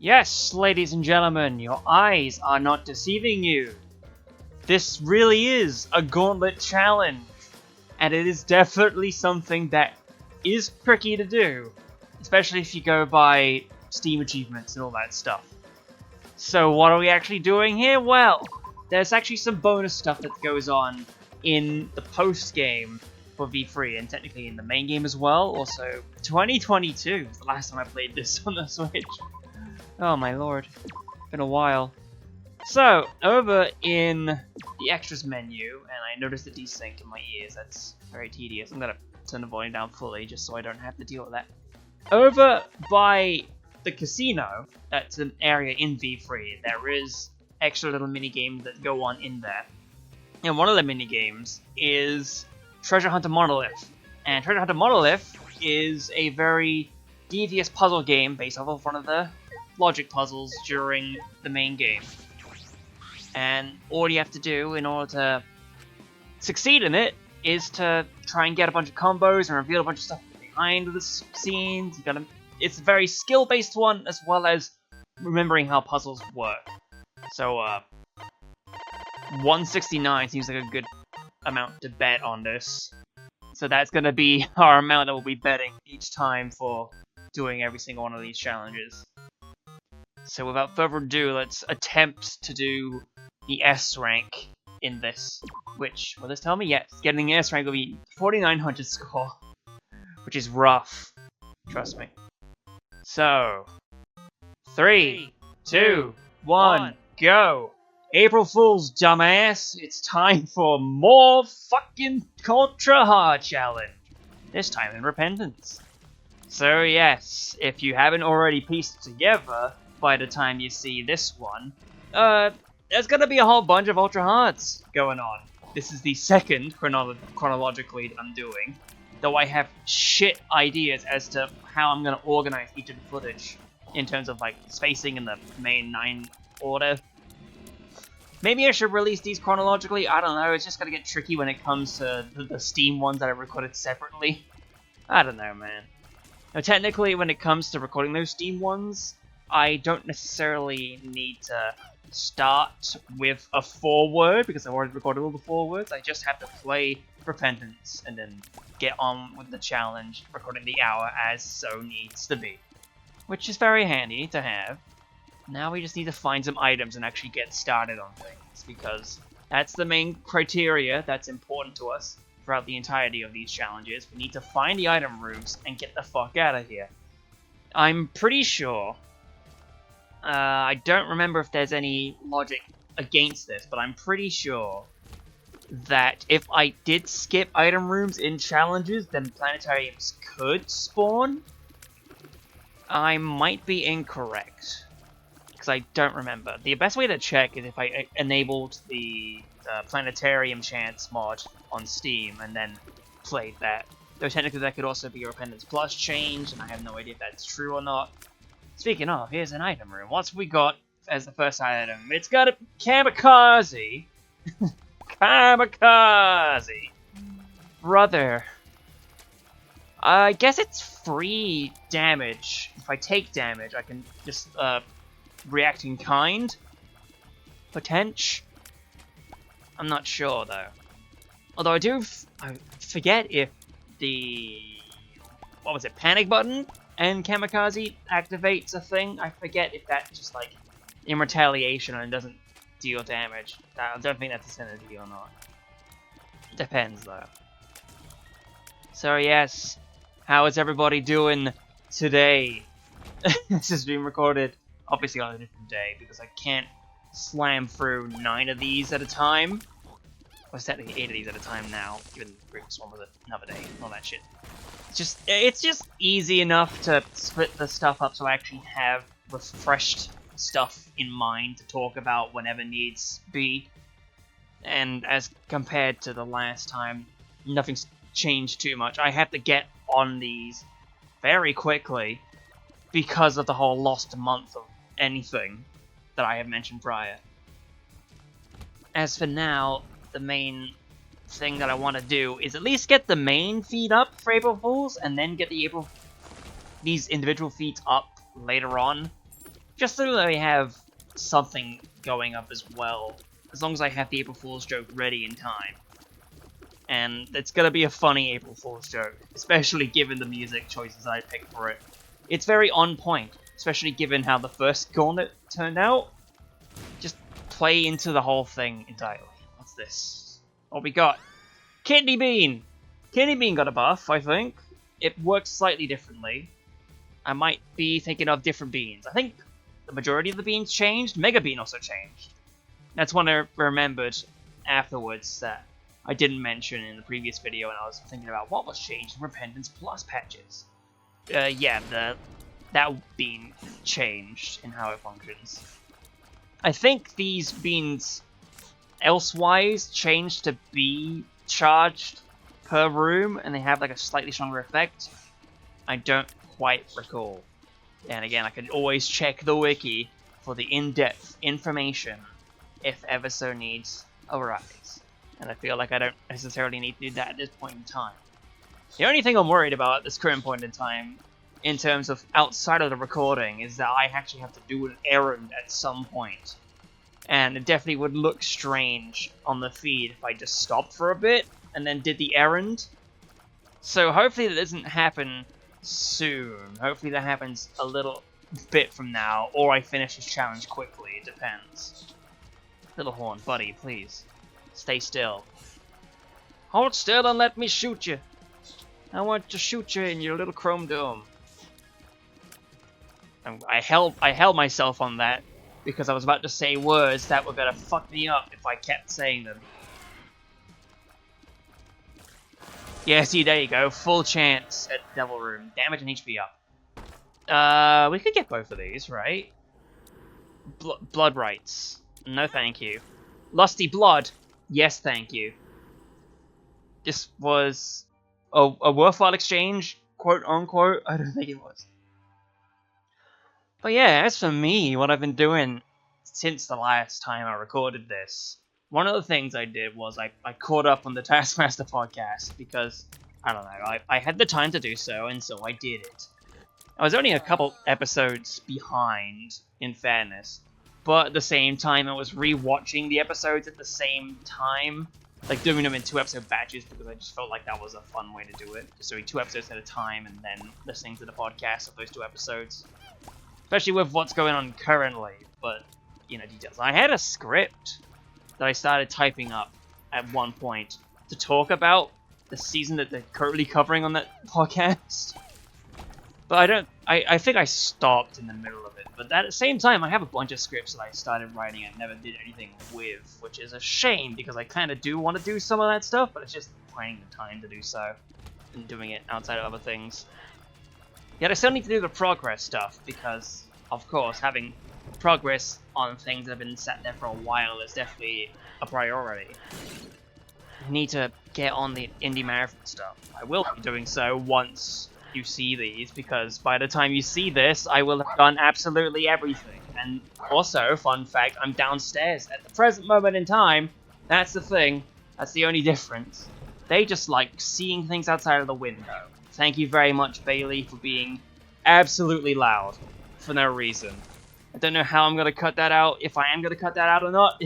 Yes, ladies and gentlemen, your eyes are not deceiving you. This really is a Gauntlet challenge, and it is definitely something that is tricky to do, especially if you go by Steam achievements and all that stuff. So what are we actually doing here? Well, there's actually some bonus stuff that goes on in the post-game for V3, and technically in the main game as well. Also, 2022 was the last time I played this on the Switch. Oh my lord, been a while. So, over in the extras menu, and I noticed a desync in my ears, that's very tedious. I'm gonna turn the volume down fully just so I don't have to deal with that. Over by the casino, that's an area in V3, there is extra little mini games that go on in there. And one of the mini games is Treasure Hunter Monolith. And Treasure Hunter Monolith is a very devious puzzle game based off of one of the logic puzzles during the main game. And all you have to do in order to succeed in it is to try and get a bunch of combos and reveal a bunch of stuff behind the scenes. It's a very skill-based one, as well as remembering how puzzles work. So, 169 seems like a good amount to bet on this. So that's gonna be our amount that we'll be betting each time for doing every single one of these challenges. So without further ado, let's attempt to do the S rank in this. Which, will this tell me? Yes, getting the S rank will be 4900 score. Which is rough. Trust me. So, 3, 2, 1, go! April Fool's, dumbass! It's time for more fucking Ultra Hard Challenge! This time in Repentance. So yes, if you haven't already pieced it together, by the time you see this one, there's gonna be a whole bunch of Ultra Hards going on. This is the second chronologically that I'm doing, though I have shit ideas as to how I'm gonna organize each of the footage in terms of like spacing in the main 9 order. Maybe I should release these chronologically, I don't know, it's just gonna get tricky when it comes to the Steam ones that I recorded separately. I don't know, man. Now technically, when it comes to recording those Steam ones, I don't necessarily need to start with a foreword, because I've already recorded all the forewords. I just have to play Repentance, and then get on with the challenge, recording the hour as so needs to be. Which is very handy to have. Now we just need to find some items and actually get started on things, because that's the main criteria that's important to us throughout the entirety of these challenges. We need to find the item rooms and get the fuck out of here. I'm pretty sure, I don't remember if there's any logic against this, but I'm pretty sure that if I did skip item rooms in challenges, then planetariums could spawn. I might be incorrect, because I don't remember. The best way to check is if I enabled the planetarium chance mod on Steam and then played that. Though technically that could also be a Repentance Plus change, and I have no idea if that's true or not. Speaking of, here's an item room. What's we got as the first item? It's got a kamikaze. Kamikaze! Brother. I guess it's free damage. If I take damage, I can just, react in kind? Potential? I'm not sure, though. Although I forget if the... what was it? Panic button and kamikaze activates a thing. I forget if that's just, like, in retaliation and doesn't deal damage. I don't think that's a synergy or not. Depends, though. So, yes. How is everybody doing today? This has been recorded, obviously, on a different day, because I can't slam through 9 of these at a time. Well, it's technically 8 of these at a time now, even the previous one was another day, all that shit. It's just easy enough to split the stuff up so I actually have refreshed stuff in mind to talk about whenever needs be. And as compared to the last time, nothing's changed too much. I have to get on these very quickly because of the whole lost month of anything that I have mentioned prior. As for now, the main thing that I want to do is at least get the main feed up for April Fools, and then get these individual feeds up later on. Just so that I have something going up as well, as long as I have the April Fool's joke ready in time. And it's gonna be a funny April Fool's joke, especially given the music choices I picked for it. It's very on point, especially given how the first Gauntlet turned out. Just play into the whole thing entirely. What's this? What we got? Kidney Bean! Kidney Bean got a buff, I think. It works slightly differently. I might be thinking of different beans. I think the majority of the beans changed. Mega Bean also changed. That's one I remembered afterwards that I didn't mention in the previous video when I was thinking about what was changed in Repentance Plus patches. Yeah, that bean changed in how it functions. I think these beans elsewise changed to be charged per room, and they have like a slightly stronger effect. I don't quite recall. And again, I could always check the wiki for the in-depth information if ever so needs arise. And I feel like I don't necessarily need to do that at this point in time. The only thing I'm worried about at this current point in time, in terms of outside of the recording, is that I actually have to do an errand at some point. And it definitely would look strange on the feed if I just stopped for a bit and then did the errand. So hopefully that doesn't happen soon. Hopefully that happens a little bit from now, or I finish this challenge quickly. It depends. Little horn, buddy, please. Stay still. Hold still and let me shoot you. I want to shoot you in your little chrome dome. I held myself on that because I was about to say words that were gonna fuck me up if I kept saying them. Yeah, see, there you go. Full chance at Devil Room. Damage and HP up. We could get both of these, right? Blood rights. No thank you. Lusty Blood. Yes, thank you. This was a worthwhile exchange, quote unquote. I don't think it was. But yeah, as for me, what I've been doing since the last time I recorded this, one of the things I did was I caught up on the Taskmaster podcast because, I don't know, I had the time to do so, and so I did it. I was only a couple episodes behind, in fairness, but at the same time I was re-watching the episodes at the same time, like doing them in 2-episode batches because I just felt like that was a fun way to do it. Just doing 2 episodes at a time and then listening to the podcast of those 2 episodes. Especially with what's going on currently, but, you know, details. I had a script that I started typing up at one point to talk about the season that they're currently covering on that podcast. But I think I stopped in the middle of it. But at the same time, I have a bunch of scripts that I started writing and never did anything with, which is a shame because I kind of do want to do some of that stuff, but it's just finding the time to do so and doing it outside of other things. Yet I still need to do the progress stuff because, of course, having progress on things that have been sat there for a while is definitely a priority. I need to get on the indie marathon stuff. I will be doing so once you see these, because by the time you see this, I will have done absolutely everything. And also, fun fact, I'm downstairs at the present moment in time. That's the thing. That's the only difference. They just like seeing things outside of the window. Thank you very much, Bailey, for being absolutely loud for no reason. I don't know how I'm going to cut that out, if I am going to cut that out or not.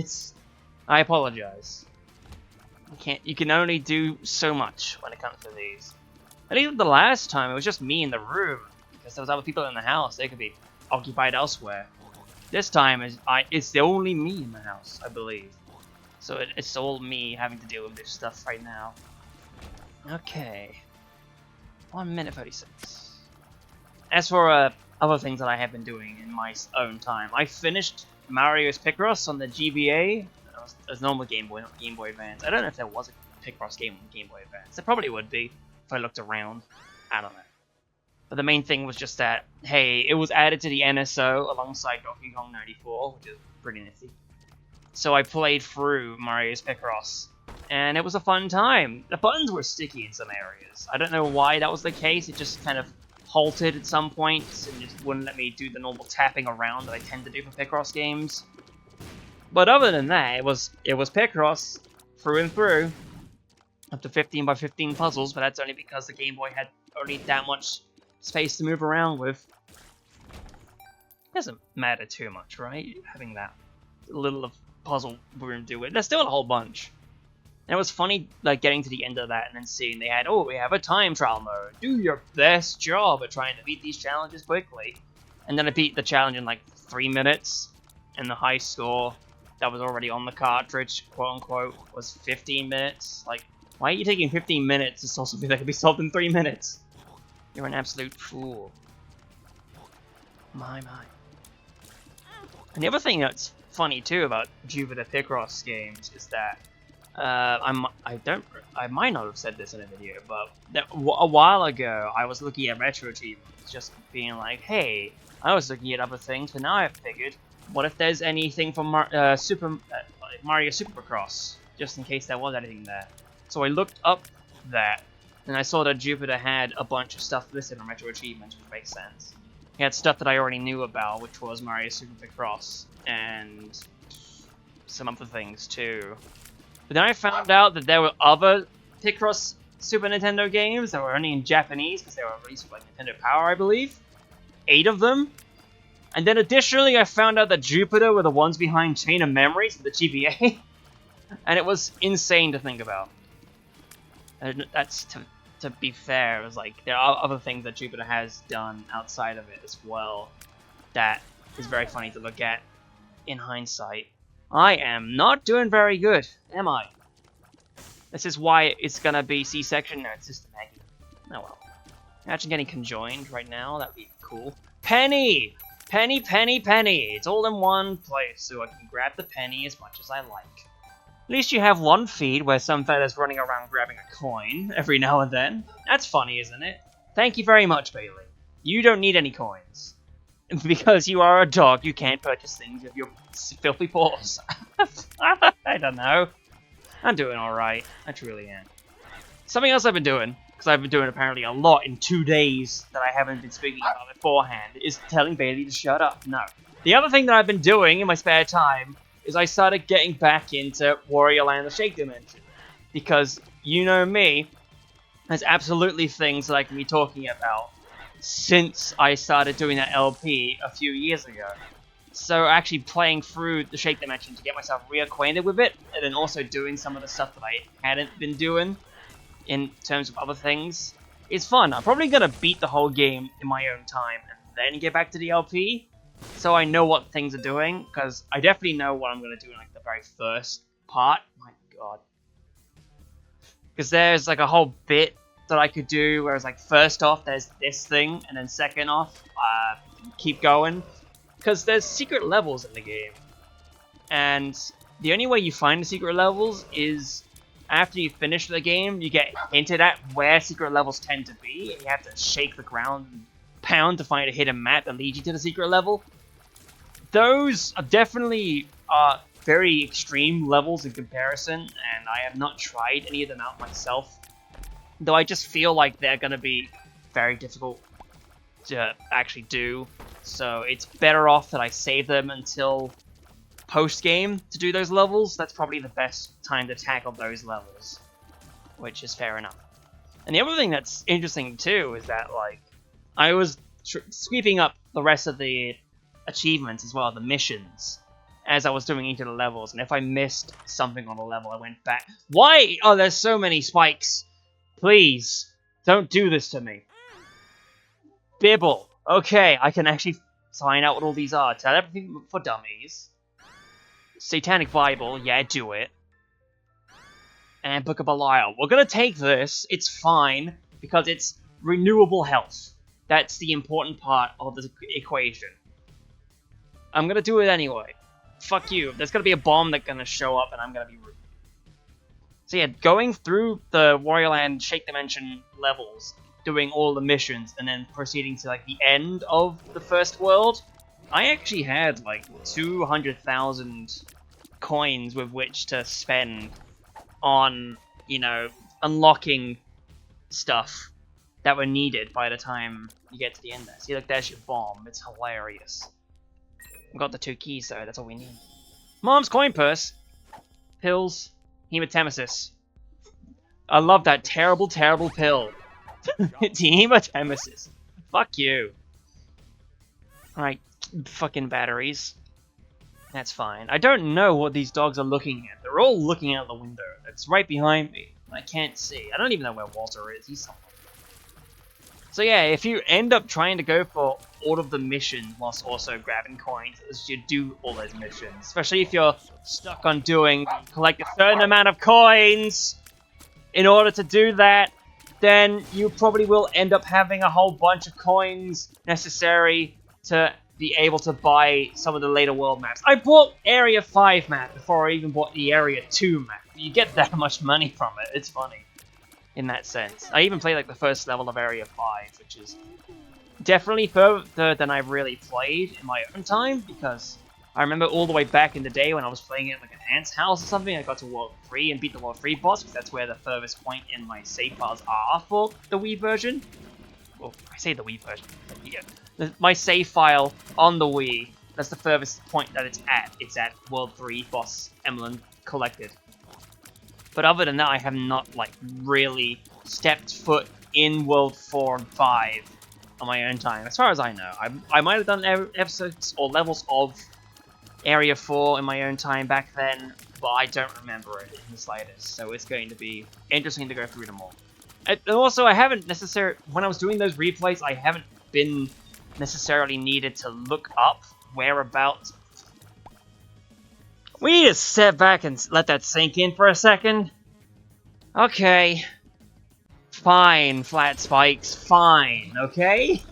I apologize. You can only do so much when it comes to these. And even the last time, it was just me in the room, because there was other people in the house. They could be occupied elsewhere. This time, it's only me in the house, I believe. So it's all me having to deal with this stuff right now. Okay. 1 minute 36. As for other things that I have been doing in my own time, I finished Mario's Picross on the GBA. As normal Game Boy, not Game Boy Advance. I don't know if there was a Picross game on Game Boy Advance. There probably would be if I looked around. I don't know. But the main thing was just that, hey, it was added to the NSO alongside Donkey Kong 94, which is pretty nifty. So I played through Mario's Picross, and it was a fun time. The buttons were sticky in some areas. I don't know why that was the case. It just kind of halted at some points and just wouldn't let me do the normal tapping around that I tend to do for Picross games. But other than that, it was Picross through and through. Up to 15 by 15 puzzles, but that's only because the Game Boy had only that much space to move around with. Doesn't matter too much, right? Having that little of puzzle room do it. There's still a whole bunch. And it was funny, like, getting to the end of that and then seeing they had, oh, we have a time trial mode. Do your best job at trying to beat these challenges quickly. And then I beat the challenge in, like, 3 minutes. And the high score that was already on the cartridge, quote-unquote, was 15 minutes. Like, why are you taking 15 minutes to solve something that can be solved in 3 minutes? You're an absolute fool. My. And the other thing that's funny, too, about Jupiter Picross games is that I might not have said this in a video, but a while ago I was looking at retro achievements, just being like, hey, I was looking at other things, but now I've figured, what if there's anything from Mario Supercross, just in case there was anything there. So I looked up that, and I saw that Jupiter had a bunch of stuff listed on retro achievements, which makes sense. He had stuff that I already knew about, which was Mario Supercross, and some other things too. But then I found out that there were other Picross Super Nintendo games that were only in Japanese, because they were released with like, Nintendo Power, I believe. 8 of them. And then additionally, I found out that Jupiter were the ones behind Chain of Memories for the GBA. And it was insane to think about. And that's, to be fair, it was like, there are other things that Jupiter has done outside of it as well. That is very funny to look at in hindsight. I am not doing very good, am I? This is why it's gonna be C-section. No, it's just a Maggie. Oh well. Imagine getting conjoined right now. That'd be cool. Penny! Penny, penny, penny! It's all in one place, so I can grab the penny as much as I like. At least you have one feed where some fella's running around grabbing a coin every now and then. That's funny, isn't it? Thank you very much, Bailey. You don't need any coins. Because you are a dog, you can't purchase things with your filthy paws. I don't know. I'm doing alright. I truly am. Something else I've been doing, because I've been doing apparently a lot in 2 days that I haven't been speaking about beforehand, is telling Bailey to shut up. No. The other thing that I've been doing in my spare time is I started getting back into Wario Land the Shake Dimension. Because, you know me, there's absolutely things that I can be talking about since I started doing that LP a few years ago. So actually playing through the Shake Dimension to get myself reacquainted with it, and then also doing some of the stuff that I hadn't been doing in terms of other things, is fun. I'm probably going to beat the whole game in my own time and then get back to the LP, so I know what things are doing, because I definitely know what I'm going to do in like the very first part. My god. Because there's like a whole bit that I could do, whereas like first off there's this thing, and then second off, keep going. Because there's secret levels in the game. And the only way you find the secret levels is after you finish the game, you get hinted at where secret levels tend to be, and you have to shake the ground and pound to find a hidden map that leads you to the secret level. Those are definitely very extreme levels in comparison, and I have not tried any of them out myself. Though I just feel like they're going to be very difficult to actually do. So it's better off that I save them until post-game to do those levels. That's probably the best time to tackle those levels, which is fair enough. And the other thing that's interesting too is that like I was sweeping up the rest of the achievements as well, the missions, as I was doing each of the levels. And if I missed something on a level, I went back. Why? Oh, there's so many spikes. Please, don't do this to me. Bibble. Okay, I can actually find out what all these are. Tell everything for dummies. Satanic Bible, yeah, do it. And Book of Belial. We're gonna take this, it's fine, because it's renewable health. That's the important part of the equation. I'm gonna do it anyway. Fuck you. There's gonna be a bomb that's gonna show up, and I'm gonna be rude. So yeah, going through the Wario Land Shake Dimension levels, doing all the missions, and then proceeding to like the end of the first world, I actually had like 200,000 coins with which to spend on, you know, unlocking stuff that were needed by the time you get to the end there. See, look, there's your bomb. It's hilarious. We've got the 2 keys though, that's all we need. Mom's coin purse. Pills. Hematemesis. I love that terrible, terrible pill. Hematemesis. Fuck you. Alright, fucking batteries. That's fine. I don't know what these dogs are looking at. They're all looking out the window. It's right behind me. I can't see. I don't even know where Walter is. He's somewhere. So yeah, if you end up trying to go for all of the missions whilst also grabbing coins, as you do all those missions, especially if you're stuck on collect a certain amount of coins in order to do that, then you probably will end up having a whole bunch of coins necessary to be able to buy some of the later world maps. I bought Area 5 map before I even bought the Area 2 map. You get that much money from it. It's funny in that sense. I even played like the first level of Area 5, which is definitely further than I've really played in my own time, because I remember all the way back in the day when I was playing it like an aunt's house or something, I got to World 3 and beat the World 3 boss, because that's where the furthest point in my save files are for the Wii version. Well, I say the Wii version, but yeah. My save file on the Wii, that's the furthest point that it's at. It's at World 3 boss Emblem collected. But other than that, I have not like really stepped foot in World 4 and 5 on my own time, as far as I know. I might have done episodes or levels of Area 4 in my own time back then, but I don't remember it in the slightest, so it's going to be interesting to go through them all. And also, I haven't necessarily, when I was doing those replays, I haven't been necessarily needed to look up whereabouts. We need to sit back and let that sink in for a second. Okay. Fine, Flat Spikes, fine, okay?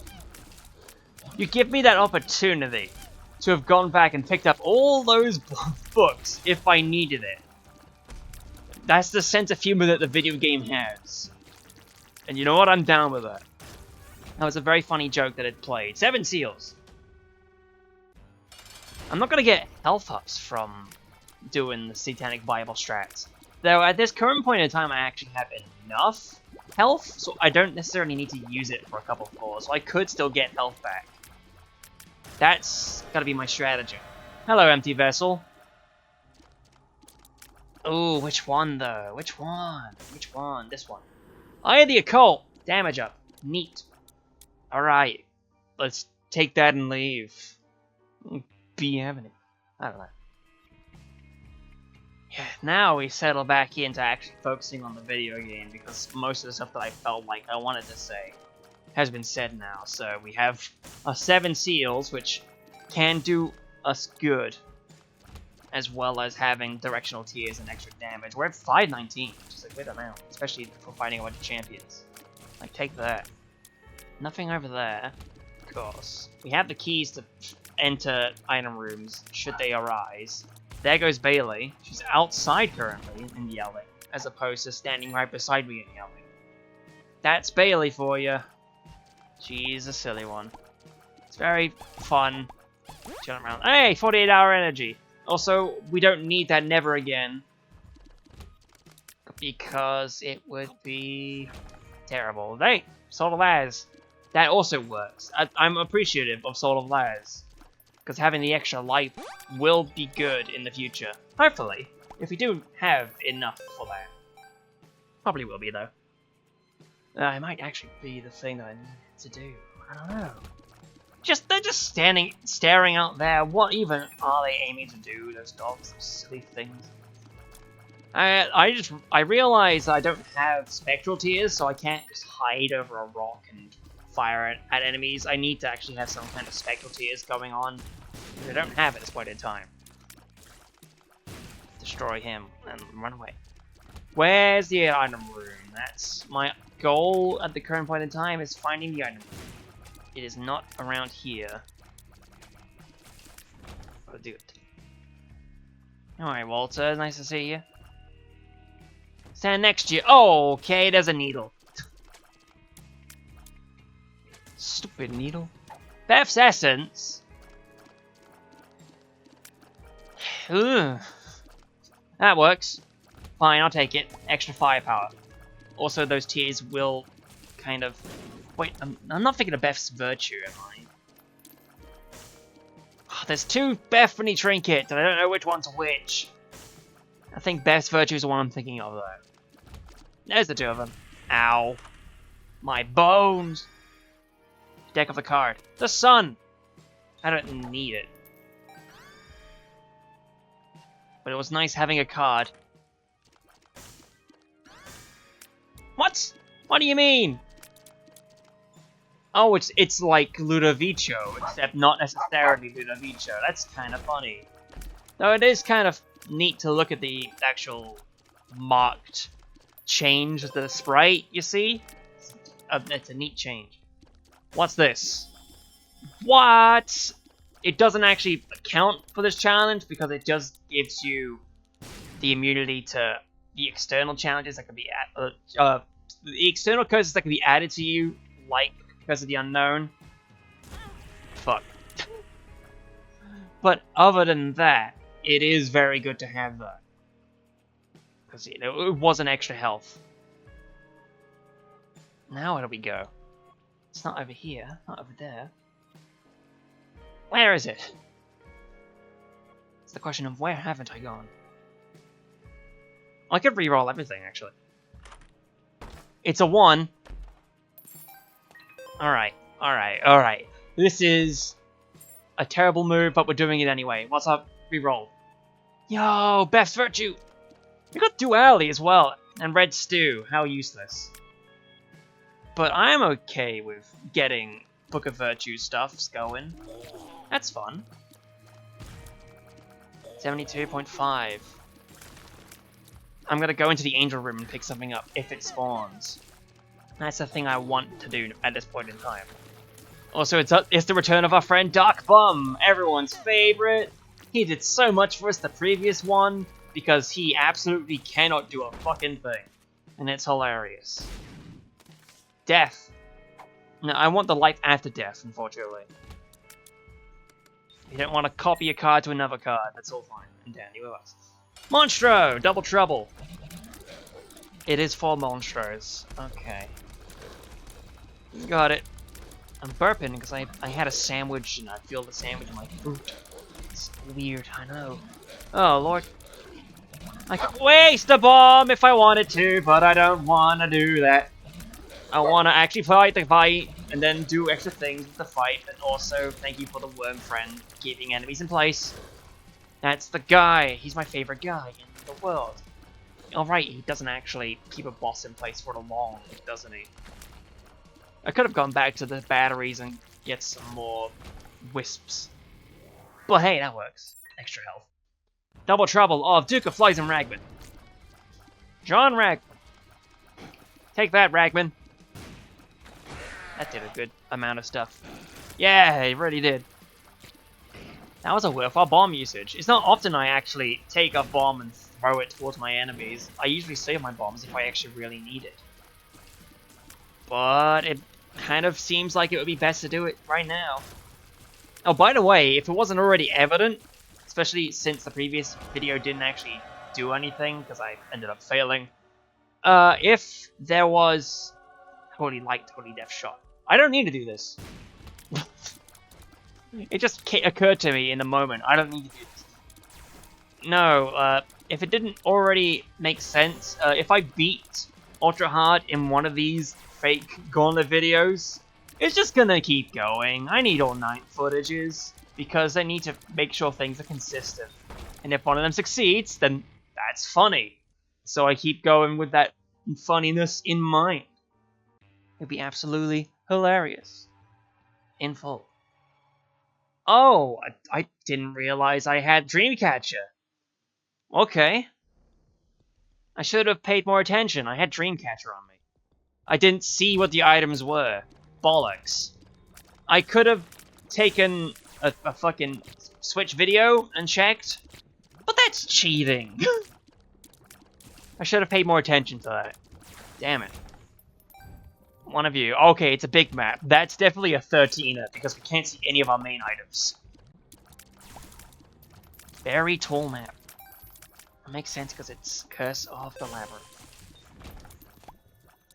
You give me that opportunity to have gone back and picked up all those books if I needed it. That's the sense of humor that the video game has. And you know what? I'm down with that. That was a very funny joke that it played. 7 seals. I'm not gonna get health ups from doing the Satanic Bible strats. Though at this current point in time, I actually have enough health, so I don't necessarily need to use it for a couple floors, so I could still get health back. That's gotta be my strategy. Hello, empty vessel. Ooh, which one though? Which one? Which one? This one. Eye of the Occult. Damage up. Neat. Alright. Let's take that and leave. Be having it. I don't know. Yeah, now we settle back into actually focusing on the video game, because most of the stuff that I felt like I wanted to say has been said now. So we have 7 seals, which can do us good, as well as having directional tears and extra damage. We're at 519, which is a good amount, especially for fighting a bunch of champions. Like, take that. Nothing over there, of course. We have the keys to enter item rooms, should they arise. There goes Bailey. She's outside currently and yelling, as opposed to standing right beside me and yelling. That's Bailey for you. She's a silly one. It's very fun chilling around. Hey, 48-hour energy. Also, we don't need that never again, because it would be terrible. Hey, Soul of Laz. That also works. I'm appreciative of Soul of Laz, because having the extra life will be good in the future. Hopefully, if we do have enough for that. Probably will be, though. It might actually be the thing that I need to do. I don't know. They're just staring out there. What even are they aiming to do, those dogs, those silly things? I realize I don't have spectral tears, so I can't just hide over a rock and fire at enemies. I need to actually have some kind of spectral tears going on. I don't have it at this point in time. Destroy him and run away. Where's the item room? That's my goal at the current point in time, is finding the item room. It is not around here. I'll do it. Alright, Walter, nice to see you. Stand next to you. Oh, okay, there's a needle. Stupid needle. Beth's Essence. Ugh. That works. Fine, I'll take it. Extra firepower. Also, those tears will kind of... Wait, I'm not thinking of Beth's Virtue, am I? Oh, there's 2 Bethany trinkets, and I don't know which one's which. I think Beth's Virtue is the one I'm thinking of, though. There's the 2 of them. Ow. My bones! Deck of the card. The sun! I don't need it. But it was nice having a card. What? What do you mean? Oh, it's like Ludovico, except not necessarily Ludovico. That's kind of funny. Though it is kind of neat to look at the actual marked change of the sprite, you see? It's a neat change. What's this? What? It doesn't actually count for this challenge because it just gives you the immunity to the external challenges that can be the external curses that can be added to you, like because of the unknown. Fuck. But other than that, it is very good to have that. Because, you know, it was an extra health. Now where do we go? It's not over here, not over there. Where is it? It's the question of where haven't I gone? I could re-roll everything, actually. It's a 1. Alright. This is a terrible move, but we're doing it anyway. What's up? Re-roll. Yo, Beth's Virtue! We got Duality as well, and Red Stew. How useless. But I'm okay with getting Book of Virtue stuffs going. That's fun. 72.5. I'm gonna go into the Angel Room and pick something up if it spawns. That's the thing I want to do at this point in time. Also, it's the return of our friend Dark Bum, everyone's favorite. He did so much for us the previous one, because he absolutely cannot do a fucking thing. And it's hilarious. Death. No, I want the life after death, unfortunately. You don't want to copy a card to another card, that's all fine and dandy with us. Monstro! Double Trouble! It is for Monstros. Okay. Got it. I'm burping because I had a sandwich and I feel the sandwich in my throat. It's weird, I know. Oh, Lord. I could waste a bomb if I wanted to, but I don't want to do that. I want to actually fight the fight, and then do extra things with the fight, and also thank you for the worm friend keeping enemies in place. That's the guy. He's my favorite guy in the world. Alright, he doesn't actually keep a boss in place for long, doesn't he? I could have gone back to the batteries and get some more wisps. But hey, that works. Extra health. Double Trouble of Duke of Flies and Ragman. John Ragman. Take that, Ragman. That did a good amount of stuff. Yeah, it really did. That was a worthwhile bomb usage. It's not often I actually take a bomb and throw it towards my enemies. I usually save my bombs if I actually really need it. But it kind of seems like it would be best to do it right now. Oh, by the way, if it wasn't already evident, especially since the previous video didn't actually do anything, because I ended up failing, if there was Totally Death Shot, I don't need to do this. It just occurred to me in the moment. I don't need to do this. No, if it didn't already make sense, if I beat Ultra Hard in one of these fake Gauntlet videos, it's just gonna keep going. I need all 9 footages, because I need to make sure things are consistent. And if one of them succeeds, then that's funny. So I keep going with that funniness in mind. It'd be absolutely hilarious. In full. Oh, I didn't realize I had Dreamcatcher. Okay. I should have paid more attention. I had Dreamcatcher on me. I didn't see what the items were. Bollocks. I could have taken a fucking Switch video and checked, but that's cheating. I should have paid more attention to that. Damn it. One of you. Okay, it's a big map. That's definitely a 13er, because we can't see any of our main items. Very tall map. It makes sense because it's Curse of the Labyrinth.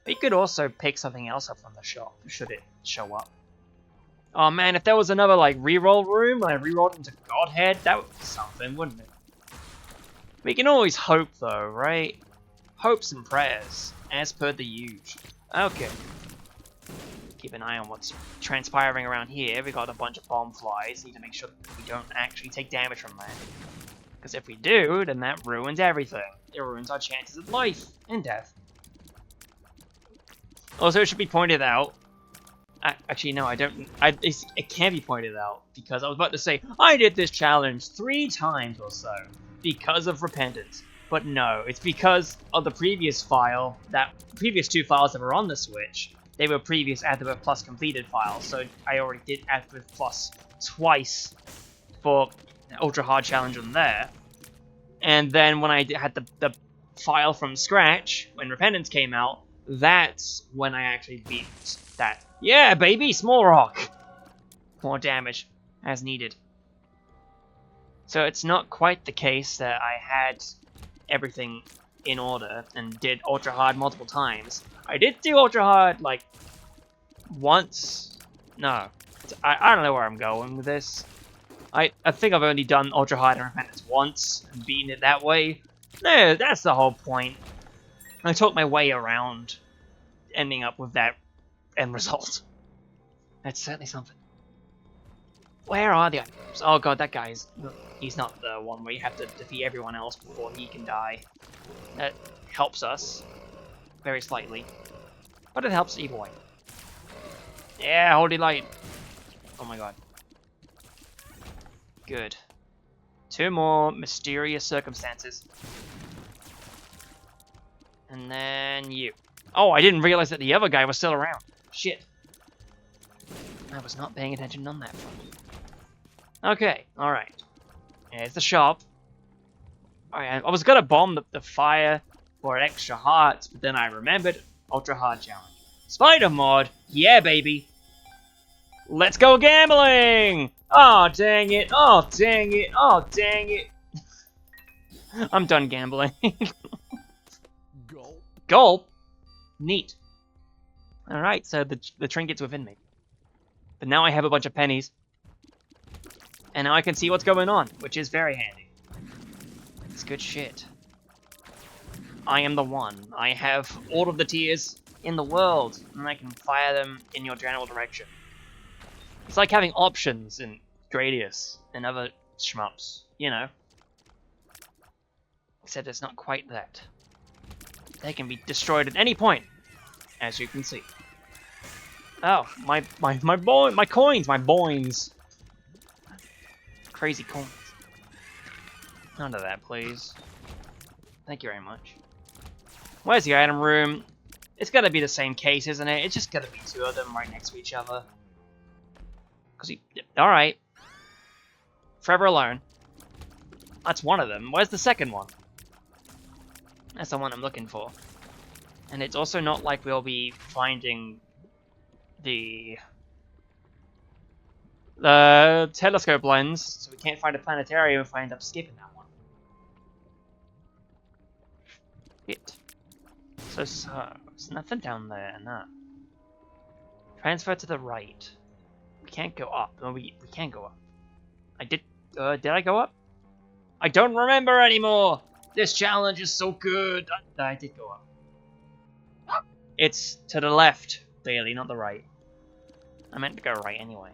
But you could also pick something else up from the shop, should it show up. Oh man, if there was another like reroll room and I rerolled into Godhead, that would be something, wouldn't it? We can always hope though, right? Hopes and prayers, as per the usual. Okay. keep an eye on what's transpiring around here. We got a bunch of bomb flies. Need to make sure that we don't actually take damage from that. Because if we do, then that ruins everything. It ruins our chances of life and death. Also, it should be pointed out. Actually, no, I don't. It can't be pointed out because I was about to say I did this challenge 3 times or so because of repentance. But no, it's because of the previous file, that previous 2 files that were on the Switch. They were previous Aetherwith Plus completed files, so I already did Aetherwith Plus twice for Ultra Hard Challenge on there. And then when I had the file from scratch, when Repentance came out, that's when I actually beat that. Yeah, baby, small rock! More damage, as needed. So it's not quite the case that I had everything in order and did Ultra Hard multiple times. I did do Ultra Hard, like, once. No. I don't know where I'm going with this. I think I've only done Ultra Hard and Repentance once and beaten it that way. No, that's the whole point. I took my way around ending up with that end result. That's certainly something. Where are the items? Oh god, that guy's... He's not the one where you have to defeat everyone else before he can die. That helps us. Very slightly. But it helps either way. Yeah, holy light. Oh my god. Good. 2 more mysterious circumstances. And then you. Oh, I didn't realize that the other guy was still around. Shit. I was not paying attention on that front. Okay, alright. Here's the shop. Alright, I was gonna bomb the fire for an extra hearts, but then I remembered Ultra Hard Challenge. Spider mod! Yeah, baby! Let's go gambling! Oh, dang it! Oh, dang it! Oh, dang it! I'm done gambling. Gulp. Gulp? Neat. Alright, so the trinket's within me. But now I have a bunch of pennies. And now I can see what's going on, which is very handy. It's good shit. I am the one. I have all of the tiers in the world, and I can fire them in your general direction. It's like having options in Gradius and other shmups, you know. Except it's not quite that. They can be destroyed at any point, as you can see. Oh, my coins, my boins. Crazy coins. None of that, please. Thank you very much. Where's the item room? It's gotta be the same case, isn't it? It's just gotta be 2 of them right next to each other. Alright. Forever Alone. That's one of them. Where's the second one? That's the one I'm looking for. And it's also not like we'll be finding the telescope lens, so we can't find a planetarium if I end up skipping that one. Shit. So, there's nothing down there, no. Transfer to the right. We can't go up. No, we can't go up. did I go up? I don't remember anymore! This challenge is so good! I did go up. It's to the left, clearly, not the right. I meant to go right anyway.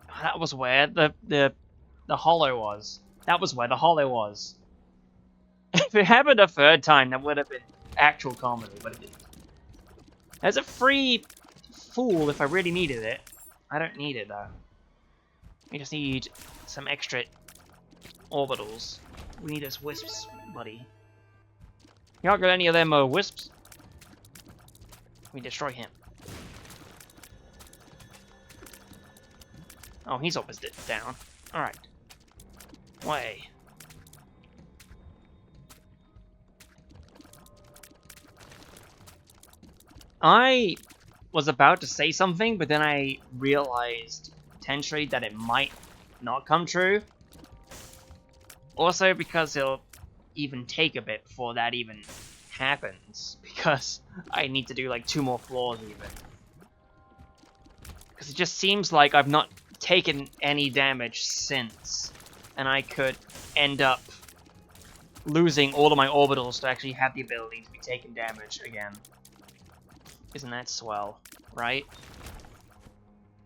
Oh, that was where the hollow was. That was where the hollow was. If it happened a 3rd time, that would have been actual comedy, but it didn't. There's a free fool if I really needed it. I don't need it, though. We just need some extra orbitals. We need those wisps, buddy. You not got any of them wisps? We destroy him. Oh, he's opposite down. Alright. Way. I was about to say something, but then I realized potentially that it might not come true. Also because it'll even take a bit before that even happens, because I need to do like 2 more floors even. Because it just seems like I've not taken any damage since, and I could end up losing all of my orbitals to actually have the ability to be taking damage again. Isn't that swell, right?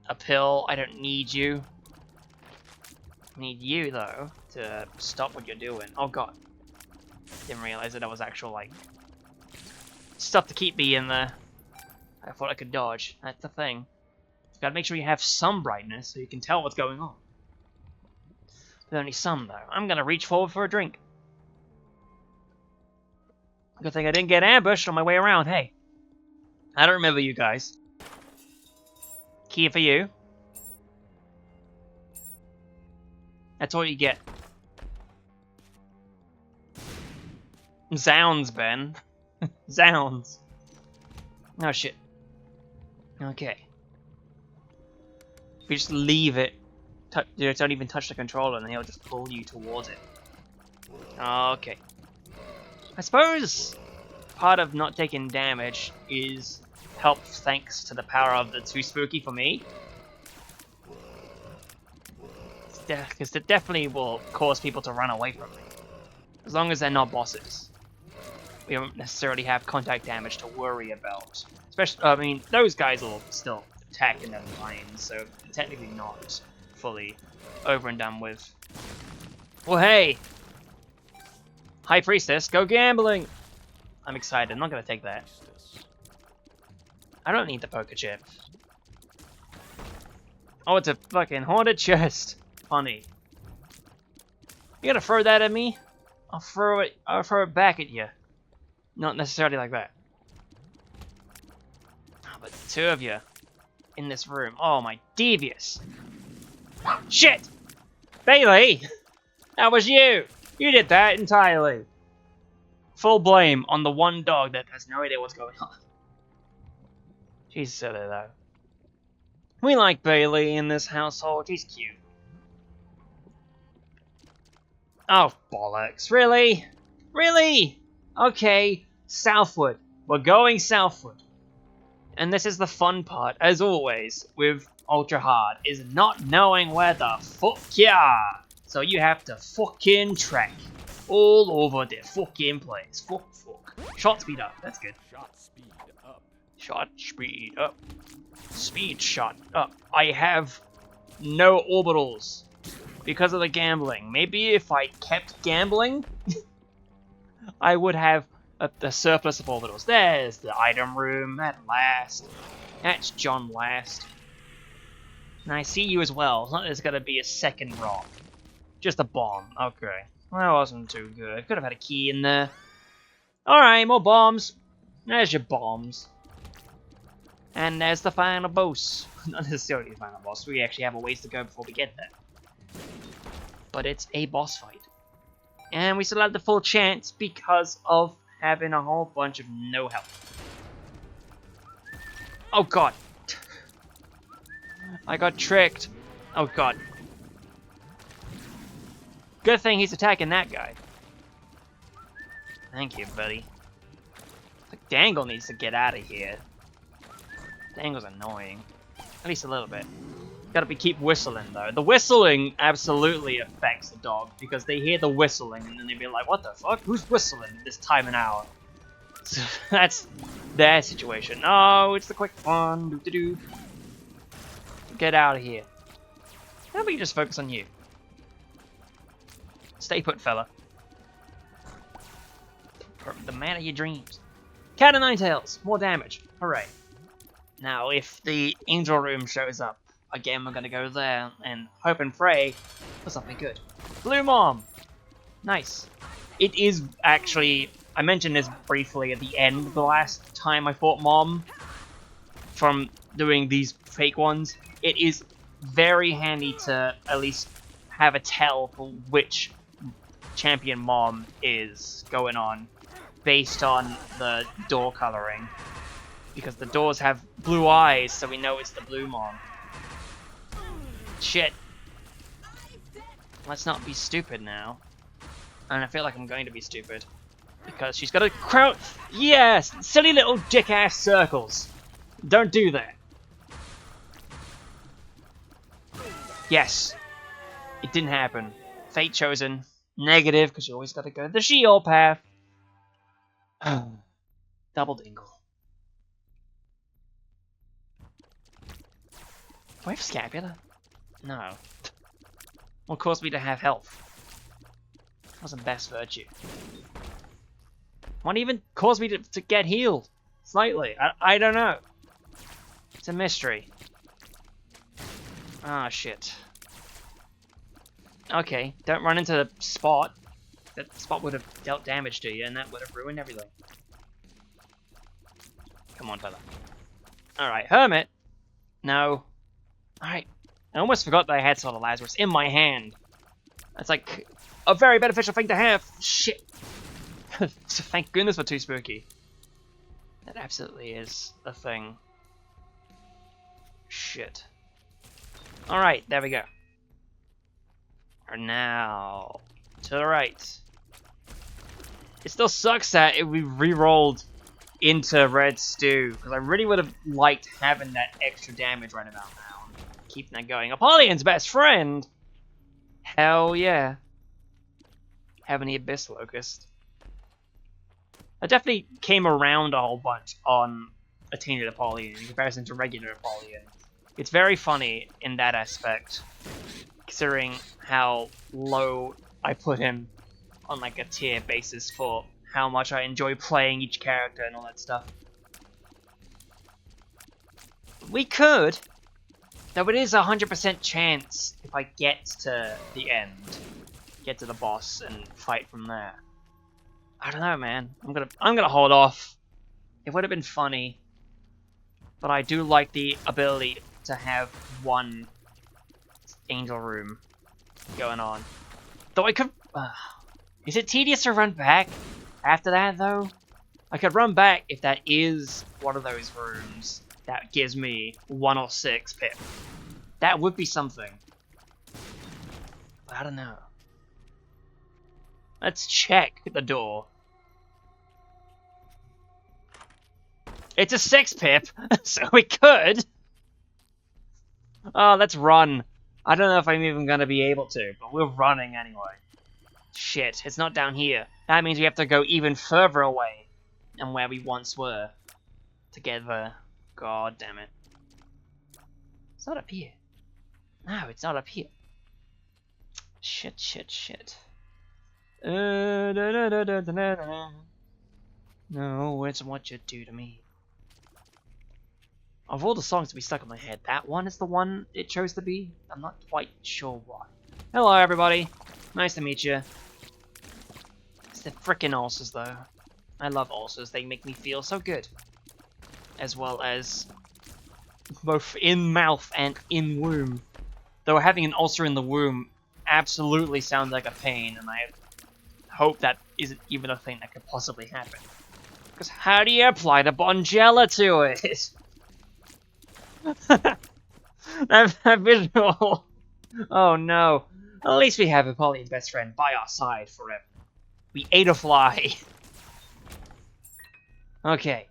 a pill. I don't need you. I need you, though, to stop what you're doing. Oh, God. Didn't realize that was actual, like, stuff to keep me in there. I thought I could dodge. That's the thing. You gotta make sure you have some brightness so you can tell what's going on. But only some, though. I'm gonna reach forward for a drink. Good thing I didn't get ambushed on my way around. Hey, I don't remember you guys. Key for you. That's all you get. Zounds, Ben. Zounds. Oh, shit. Okay. If you just leave it, don't even touch the controller, and then he'll just pull you towards it. Okay. I suppose part of not taking damage is help thanks to the power of the Too Spooky for me. Because it definitely will cause people to run away from me. As long as they're not bosses. We don't necessarily have contact damage to worry about. Especially, I mean, those guys will still attack in their lines, so technically not fully over and done with. Well, hey! High Priestess, go gambling! I'm excited, I'm not gonna take that. I don't need the poker chip. Oh, it's a fucking haunted chest. Funny. You gonna throw that at me? I'll throw it back at you. Not necessarily like that. Oh, but the two of you in this room. Oh my devious. Shit! Bailey! That was you! You did that entirely. Full blame on the one dog that has no idea what's going on. She's silly though. We like Bailey in this household. She's cute. Oh, bollocks. Really? Really? Okay, southward. We're going southward. And this is the fun part, as always, with Ultra Hard, is not knowing where the fuck you are. So you have to fucking trek all over the fucking place. Fuck. Shot speed up. That's good. Shot speed up. Shot speed up. Speed shot up. I have no orbitals because of the gambling. Maybe if I kept gambling, I would have a surplus of orbitals. There's the item room at last. That's John Last. And I see you as well. It's not there's gonna be a second rock. Just a bomb. Okay. Well, that wasn't too good. Could have had a key in there. Alright, more bombs. There's your bombs. And there's the final boss. Not necessarily the final boss. We actually have a ways to go before we get there. But it's a boss fight. And we still have the full chance because of having a whole bunch of no health. Oh god. I got tricked. Oh god. Good thing he's attacking that guy. Thank you, buddy. The Dangle needs to get out of here. Dangle's annoying. At least a little bit. Gotta keep whistling, though. The whistling absolutely affects the dog, because they hear the whistling, and then they be like, what the fuck? Who's whistling this time and hour? So that's their situation. Oh, it's the quick one. Doo-doo-doo. Get out of here. How about you just focus on you? Stay put, fella. The man of your dreams. Cat of Nine Tails. More damage. Hooray. Now, if the angel room shows up, again, we're going to go there and hope and pray for something good. Blue Mom. Nice. It is actually... I mentioned this briefly at the end the last time I fought Mom from doing these fake ones. It is very handy to at least have a tell for which champion Mom is going on based on the door coloring. Because the doors have blue eyes, so we know it's the Blue Mom. Shit. Let's not be stupid now. And I feel like I'm going to be stupid. Because she's got a crowd. Yes! Silly little dick-ass circles. Don't do that. Yes. It didn't happen. Fate chosen. Negative, because you always gotta go the Sheol path. Double dingle. I have scapular? No. What caused me to have health? That wasn't best virtue. What even caused me to get healed? Slightly. I don't know. It's a mystery. Ah, shit. Okay, don't run into the spot. That spot would have dealt damage to you, and that would have ruined everything. Come on, fella. Alright, Hermit. No. Alright. I almost forgot that I had Sword of Lazarus in my hand. That's like a very beneficial thing to have. Shit. Thank goodness for Too Spooky. That absolutely is a thing. Shit. Alright, there we go. And now, to the right. It still sucks that we re-rolled into Red Stew, because I really would have liked having that extra damage right about now. Keeping that going. Apollyon's best friend! Hell yeah. Having the Abyss Locust. I definitely came around a whole bunch on a Tainted Apollyon in comparison to regular Apollyon. It's very funny in that aspect, considering how low I put him on like a tier basis for how much I enjoy playing each character and all that stuff. We could, though it is a 100% chance if I get to the end, get to the boss and fight from there. I don't know, man. I'm gonna hold off. It would have been funny, but I do like the ability to have one angel room going on. Though I could. Is it tedious to run back after that, though? I could run back if that is one of those rooms that gives me 106 pip. That would be something. But I don't know. Let's check the door. It's a 6 pip, so we could. Oh, let's run. I don't know if I'm even gonna be able to, but we're running anyway. Shit, it's not down here. That means we have to go even further away than where we once were. Together. God damn it. It's not up here. No, it's not up here. Shit, shit, shit. No, it's what you do to me. Of all the songs to be stuck in my head, that one is the one it chose to be. I'm not quite sure why. Hello, everybody. Nice to meet you. It's the frickin' ulcers, though. I love ulcers. They make me feel so good. As well as both in mouth and in womb. Though having an ulcer in the womb absolutely sounds like a pain, and I hope that isn't even a thing that could possibly happen. Because how do you apply the Bonjela to it? that visual. Oh no. At least we have Apollyon's best friend by our side forever. We ate a fly. Okay.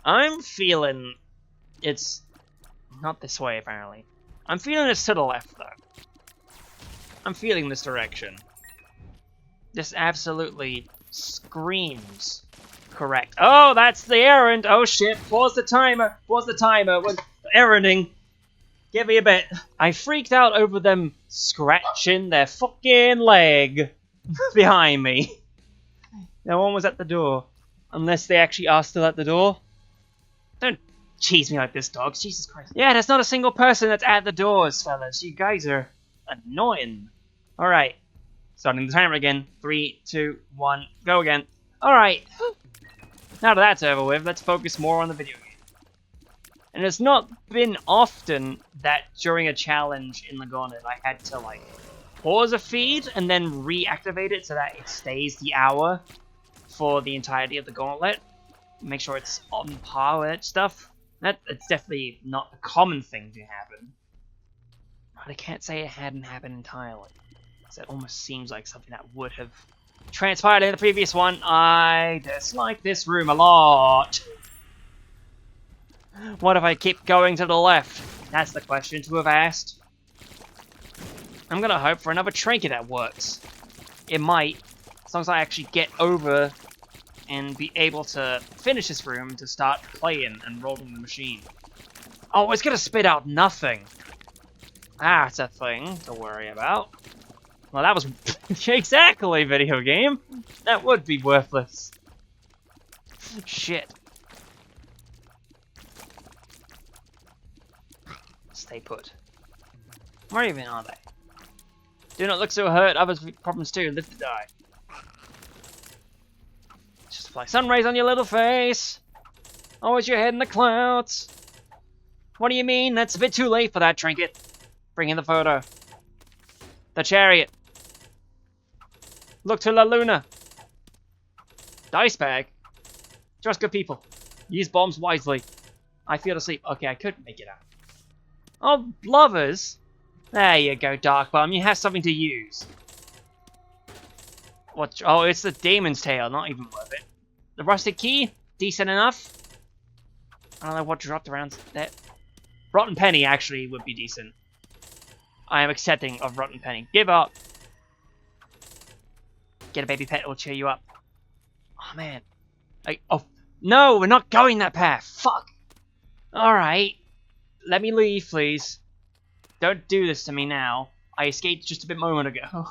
I'm feeling it's not this way apparently. I'm feeling it's to the left though. I'm feeling this direction. This absolutely screams correct. Oh, that's the errand. Oh shit. Pause the timer. Pause the timer. We're erranding. Give me a bit. I freaked out over them scratching their fucking leg behind me. No one was at the door. Unless they actually are still at the door. Don't cheese me like this, dogs. Jesus Christ. Yeah, there's not a single person that's at the doors, fellas. You guys are annoying. Alright. Starting the timer again. 3, 2, 1, go again. Alright. Now that that's over with, let's focus more on the video game. And it's not been often that during a challenge in the Gauntlet I had to, like, pause a feed and then reactivate it so that it stays the hour for the entirety of the Gauntlet. Make sure it's on par with stuff. It's definitely not a common thing to happen. But I can't say it hadn't happened entirely. Because it almost seems like something that would have transpired in the previous one. I dislike this room a lot. What if I keep going to the left? That's the question to have asked. I'm gonna hope for another trinket that works. It might, as long as I actually get over and be able to finish this room to start playing and rolling the machine. Oh, it's gonna spit out nothing. That's a thing to worry about. Well, that was exactly video game. That would be worthless. Shit. Stay put. Where even are they? Do not look so hurt. Others with problems too. Live to die. Just fly sun rays on your little face. Always your head in the clouds. What do you mean? That's a bit too late for that trinket. Bring in the photo. The chariot. Look to La Luna. Dice bag. Trust good people. Use bombs wisely. I feel asleep. Okay, I couldn't make it out. Oh, lovers. There you go, Dark Bum. You have something to use. What? Oh, it's the demon's tail. Not even worth it. The rusted key? Decent enough. I don't know what dropped around there. Rotten penny actually would be decent. I am accepting of rotten penny. Give up. Get a baby pet, it'll cheer you up. Oh man. Oh no, we're not going that path. Fuck. Alright. Let me leave, please. Don't do this to me now. I escaped just a bit moment ago.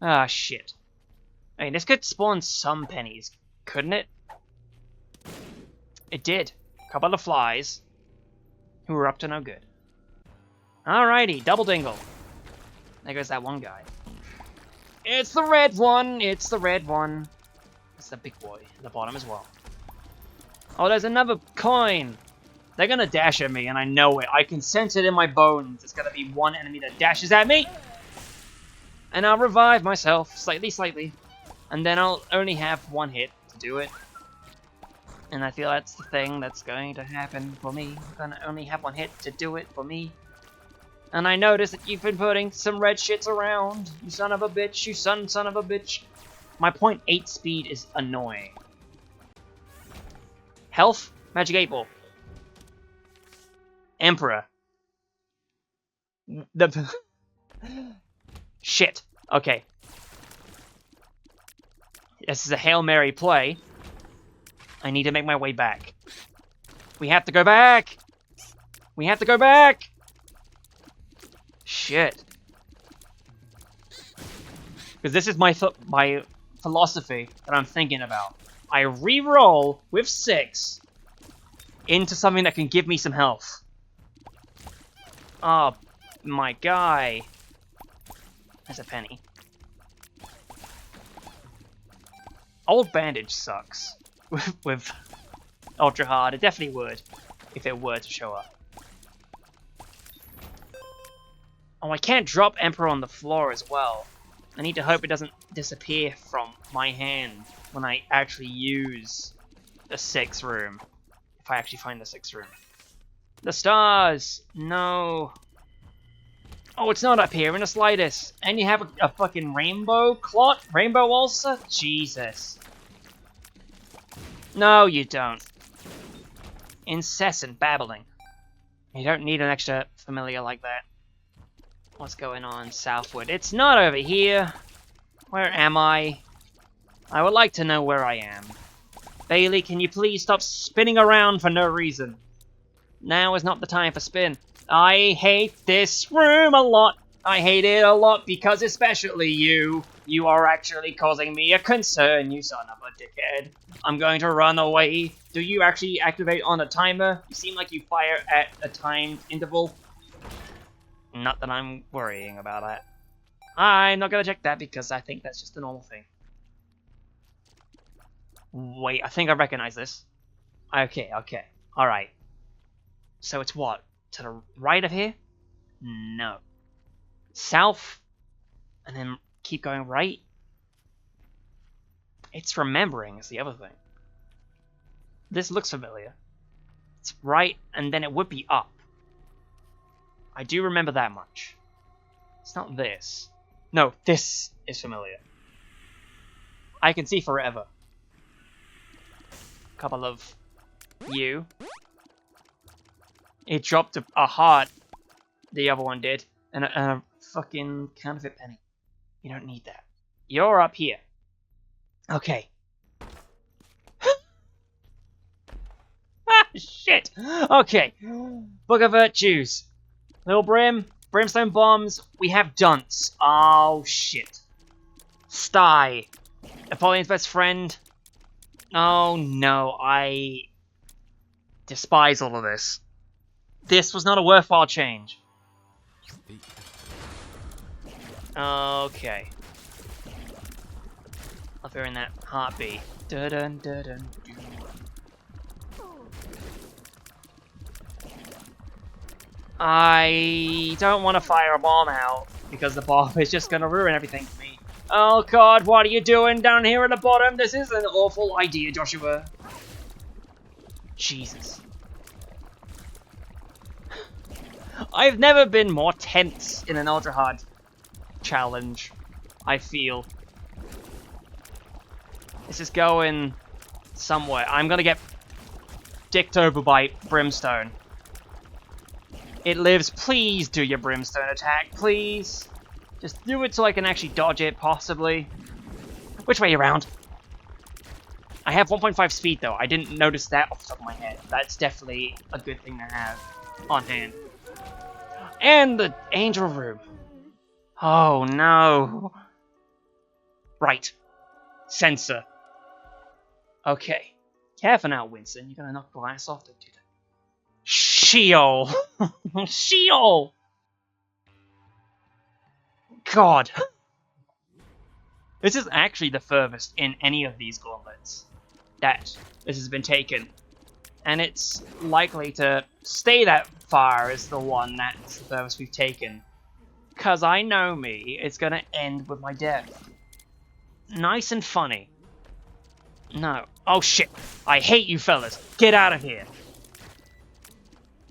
Ah, shit. I mean, this could spawn some pennies, couldn't it? It did. A couple of flies who were up to no good. Alrighty, double dingle. There goes that one guy. It's the red one! It's the red one. It's the big boy at the bottom as well. Oh, there's another coin! They're gonna dash at me, and I know it. I can sense it in my bones. There's gonna be one enemy that dashes at me! And I'll revive myself, slightly. And then I'll only have one hit to do it. And I feel that's the thing that's going to happen for me. I'm gonna only have one hit to do it for me. And I noticed that you've been putting some red shits around. You son of a bitch. You son of a bitch. My .8 speed is annoying. Health? Magic 8 Ball. Emperor. The... Shit. Okay. This is a Hail Mary play. I need to make my way back. We have to go back! We have to go back! Shit. Because this is my philosophy that I'm thinking about. I re-roll with 6 into something that can give me some health. Oh, my guy. There's a penny. Old bandage sucks. with ultra hard. It definitely would if it were to show up. Oh, I can't drop Emperor on the floor as well. I need to hope it doesn't disappear from my hand when I actually use the 6th room. If I actually find the 6th room. The stars! No. Oh, it's not up here in the slightest. And you have a fucking rainbow clot? Rainbow ulcer? Jesus. No, you don't. Incessant babbling. You don't need an extra familiar like that. What's going on southward? It's not over here. Where am I? I would like to know where I am. Bailey, can you please stop spinning around for no reason? Now is not the time for spin. I hate this room a lot. I hate it a lot because especially you. You are actually causing me a concern, you son of a dickhead. I'm going to run away. Do you actually activate on a timer? You seem like you fire at a timed interval. Not that I'm worrying about that. I'm not gonna check that because I think that's just a normal thing. Wait, I think I recognize this. Okay. Alright. So it's what? To the right of here? No. South? And then keep going right? It's remembering is the other thing. This looks familiar. It's right, and then it would be up. I do remember that much. It's not this. No, this is familiar. I can see forever. Couple of you. It dropped a heart. The other one did. And a fucking counterfeit penny. You don't need that. You're up here. Okay. Shit! Okay. Book of Virtues. Little Brim. Brimstone Bombs. We have Dunce. Oh, shit. Sty. Napoleon's best friend. Oh, no. I despise all of this. This was not a worthwhile change. Okay. Love hearing that heartbeat. Dun, dun, dun, dun. I don't want to fire a bomb out because the bomb is just gonna ruin everything for me. Oh god, what are you doing down here at the bottom? This is an awful idea, Joshua. Jesus. I've never been more tense in an ultra hard challenge, I feel. This is going somewhere. I'm gonna get dicked over by Brimstone. It lives. Please do your Brimstone attack, please. Just do it so I can actually dodge it, possibly. Which way around? I have 1.5 speed, though. I didn't notice that off the top of my head. That's definitely a good thing to have on hand. And the Angel Room. Oh, no. Right. Sensor. Okay. Careful now, Winston. You're gonna knock glass off the dude. Sheol! Sheol! God. This is actually the furthest in any of these gauntlets that this has been taken. And it's likely to stay that far as the one that's the furthest we've taken. Cause I know me, it's gonna end with my death. Nice and funny. No. Oh shit. I hate you fellas. Get out of here.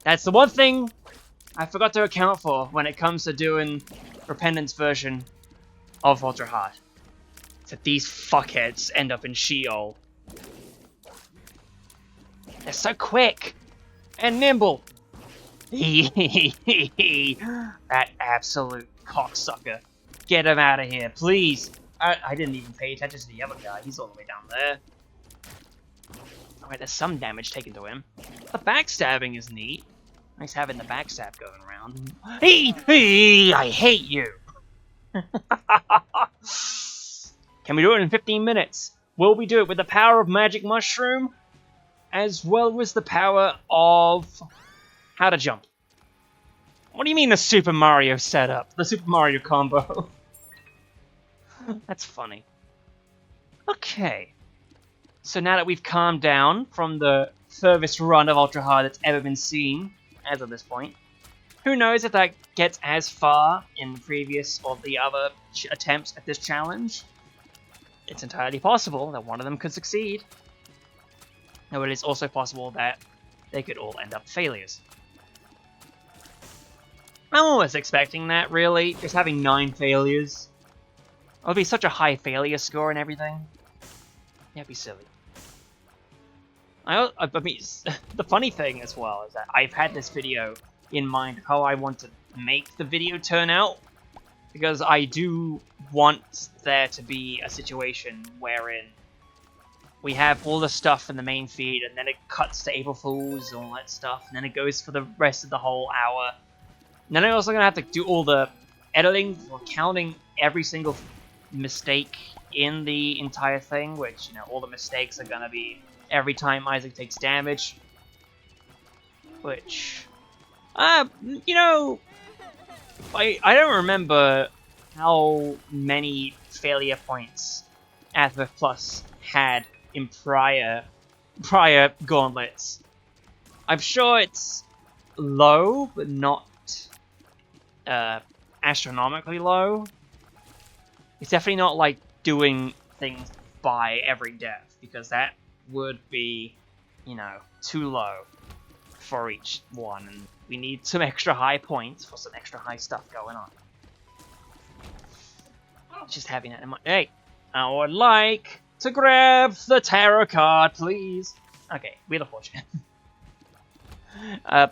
That's the one thing I forgot to account for when it comes to doing Repentance version of Ultra Hard. It's that these fuckheads end up in Sheol. They're so quick and nimble. That absolute cocksucker. Get him out of here, please. I didn't even pay attention to the other guy. He's all the way down there. Alright, there's some damage taken to him. The backstabbing is neat. Nice having the backstab going around. I hate you! Can we do it in 15 minutes? Will we do it with the power of Magic Mushroom? As well as the power of how to jump. What do you mean the Super Mario setup? The Super Mario combo? That's funny. Okay. So now that we've calmed down from the furthest run of Ultra Hard that's ever been seen, as of this point, who knows if that gets as far in the previous or the other attempts at this challenge. It's entirely possible that one of them could succeed. Though it is also possible that they could all end up failures. I'm almost expecting that, really. Just having 9 failures. It would be such a high failure score and everything. That'd be silly. I mean, the funny thing as well is that I've had this video in mind how I want to make the video turn out. Because I do want there to be a situation wherein we have all the stuff in the main feed, and then it cuts to April Fools and all that stuff, and then it goes for the rest of the whole hour. And then I'm also going to have to do all the editing for counting every single mistake in the entire thing, which, you know, all the mistakes are going to be every time Isaac takes damage. Which, you know, I don't remember how many failure points Aether Plus had in prior gauntlets. I'm sure it's low, but not astronomically low. It's definitely not like doing things by every death, because that would be, you know, too low for each one, and we need some extra high points for some extra high stuff going on. Just having that in mind. Hey, I would like to grab the tarot card, please. Okay, Wheel of Fortune.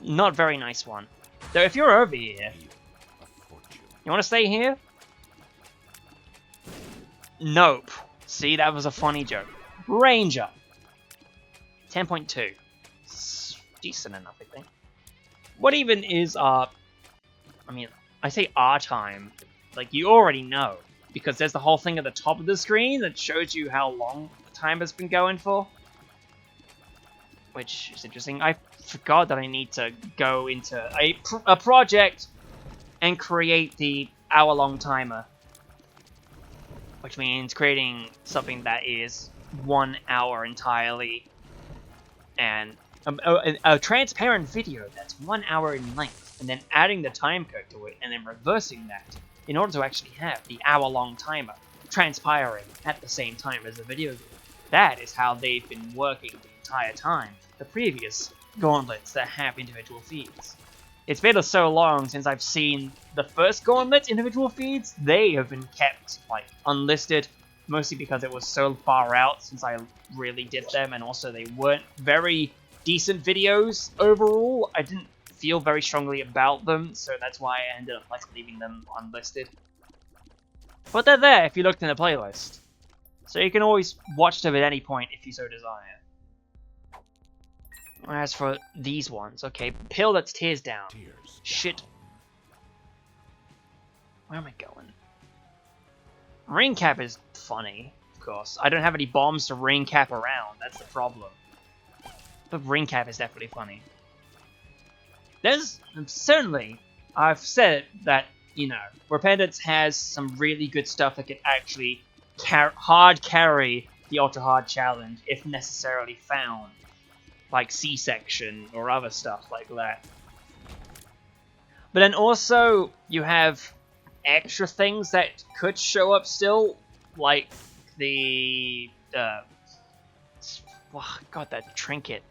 Not very nice one. Though if you're over here, you want to stay here? Nope. See, that was a funny joke. Ranger. 10.2. decent enough, I think. What even is our... I mean, I say our time. Like, you already know. Because there's the whole thing at the top of the screen that shows you how long the time has been going for. Which is interesting. I forgot that I need to go into a project and create the hour-long timer. Which means creating something that is 1 hour entirely. And a transparent video that's 1 hour in length. And then adding the time code to it and then reversing that in order to actually have the hour-long timer transpiring at the same time as the video game. That is how they've been working the entire time. The previous gauntlets that have individual feeds. It's been so long since I've seen the first Gauntlet individual feeds. They have been kept, like, unlisted, mostly because it was so far out since I really did them, and also they weren't very decent videos overall. I didn't feel very strongly about them, so that's why I ended up, like, leaving them unlisted. But they're there if you looked in the playlist. So you can always watch them at any point if you so desire. As for these ones, okay, pill that's tears down. Shit. Where am I going? Ring cap is funny, of course. I don't have any bombs to ring cap around, that's the problem. But ring cap is definitely funny. There's certainly, I've said that, you know, Repentance has some really good stuff that can actually hard carry the ultra hard challenge if necessarily found. Like C-section or other stuff like that. But then also, you have extra things that could show up still, like the, God, that trinket.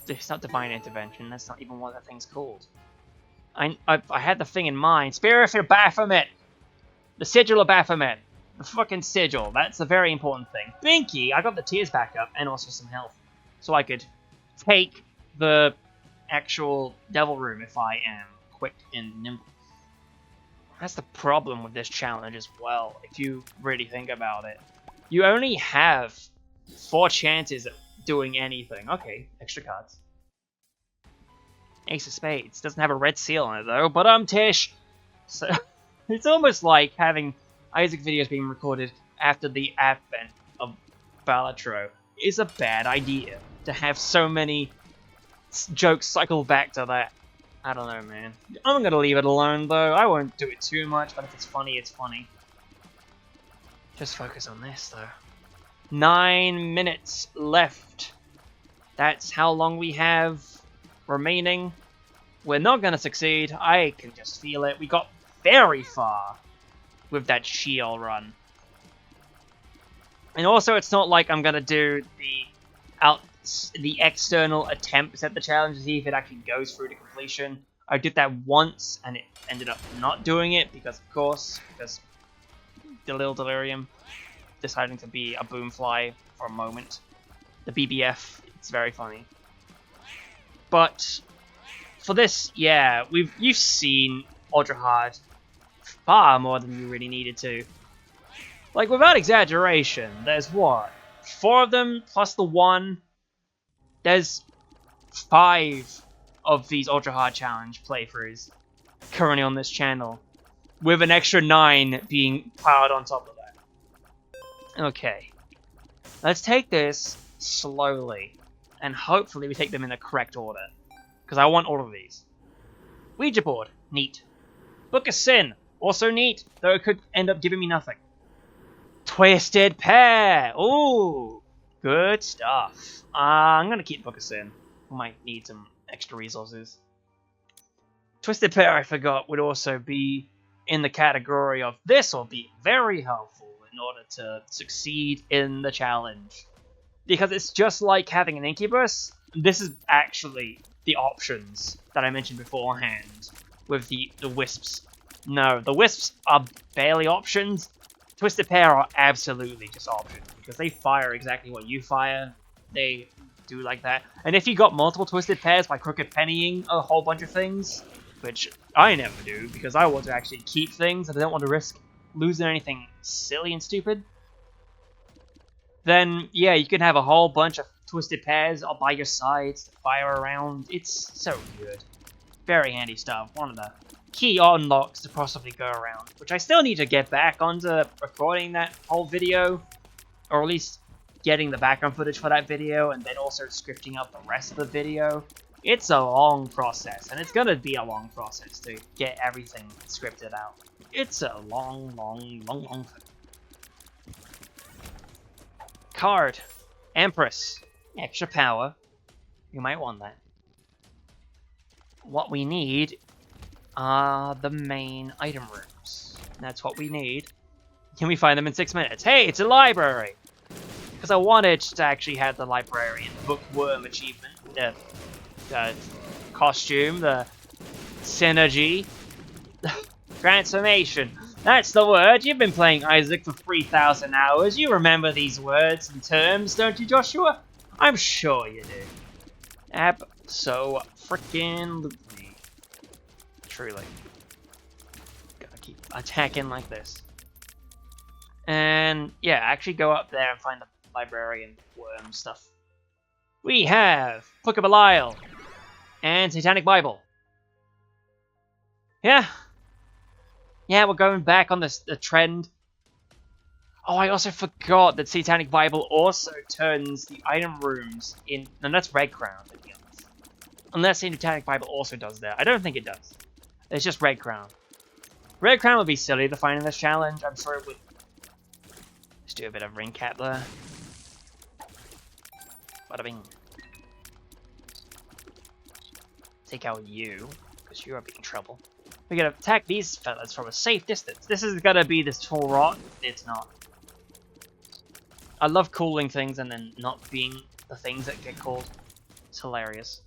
It's not Divine Intervention, that's not even what that thing's called. I had the thing in mind. Spirit of Baphomet! The Sigil of Baphomet! The fucking sigil, that's a very important thing. Binky, I got the tears back up, and also some health. So I could take the actual Devil Room if I am quick and nimble. That's the problem with this challenge as well, if you really think about it. You only have 4 chances at doing anything. Okay, extra cards. Ace of Spades. Doesn't have a red seal on it though, but Tish! So, it's almost like having Isaac videos being recorded after the advent of Balatro is a bad idea. To have so many jokes cycle back to that. I don't know, man. I'm gonna leave it alone, though. I won't do it too much, but if it's funny, it's funny. Just focus on this, though. 9 minutes left. That's how long we have remaining. We're not gonna succeed. I can just feel it. We got very far with that shield run. And also, it's not like I'm gonna do the external attempts at the challenge to see if it actually goes through to completion. I did that once, and it ended up not doing it because, of course, because Delirium deciding to be a boomfly for a moment. The BBF, it's very funny. But for this, yeah, you've seen Ultra Hard far more than you really needed to. Like, without exaggeration, there's what? 4 of them plus the 1. There's 5 of these Ultra Hard Challenge playthroughs currently on this channel, with an extra 9 being piled on top of that. Okay. Let's take this slowly, and hopefully we take them in the correct order, because I want all of these. Ouija board, neat. Book of Sin, also neat, though it could end up giving me nothing. Twisted Pair! Ooh, good stuff. I'm gonna keep Book of Sin. We might need some extra resources. Twisted Pair, I forgot, would also be in the category of this will be very helpful in order to succeed in the challenge. Because it's just like having an Incubus. This is actually the options that I mentioned beforehand with the Wisps. No, the Wisps are barely options. Twisted Pair are absolutely just options, because they fire exactly what you fire. They do like that. And if you got multiple Twisted Pairs by crooked pennying a whole bunch of things, which I never do, because I want to actually keep things and I don't want to risk losing anything silly and stupid, then yeah, you can have a whole bunch of twisted pairs are by your sides to fire around. It's so good. Very handy stuff. One of the key unlocks to possibly go around, which I still need to get back onto recording that whole video, or at least getting the background footage for that video, and then also scripting out the rest of the video. It's a long process, and it's gonna be a long process to get everything scripted out. It's a long thing. Card. Empress. Extra power. You might want that. What we need are the main item rooms. That's what we need. Can we find them in 6 minutes? Hey, it's a library! Because I wanted to actually have the librarian bookworm achievement. The costume, the synergy, the transformation. That's the word. You've been playing Isaac for 3,000 hours. You remember these words and terms, don't you, Joshua? I'm sure you do. Abso-freaking-lutely. Truly. Gotta keep attacking like this. And, yeah, actually go up there and find the librarian worm stuff. We have Book of Belial and Satanic Bible. Yeah, we're going back on the trend. Oh, I also forgot that Satanic Bible also turns the item rooms in... And that's Red Crown, to be honest. Unless Satanic Bible also does that. I don't think it does. It's just Red Crown. Red Crown would be silly to find in this challenge. I'm sure it would... Let's do a bit of ring cap there. Bada bing. Take out you, because you're a big trouble. We gotta attack these fellas from a safe distance. This is gonna be this tool rot. It's not. I love calling things and then not being the things that get called. It's hilarious.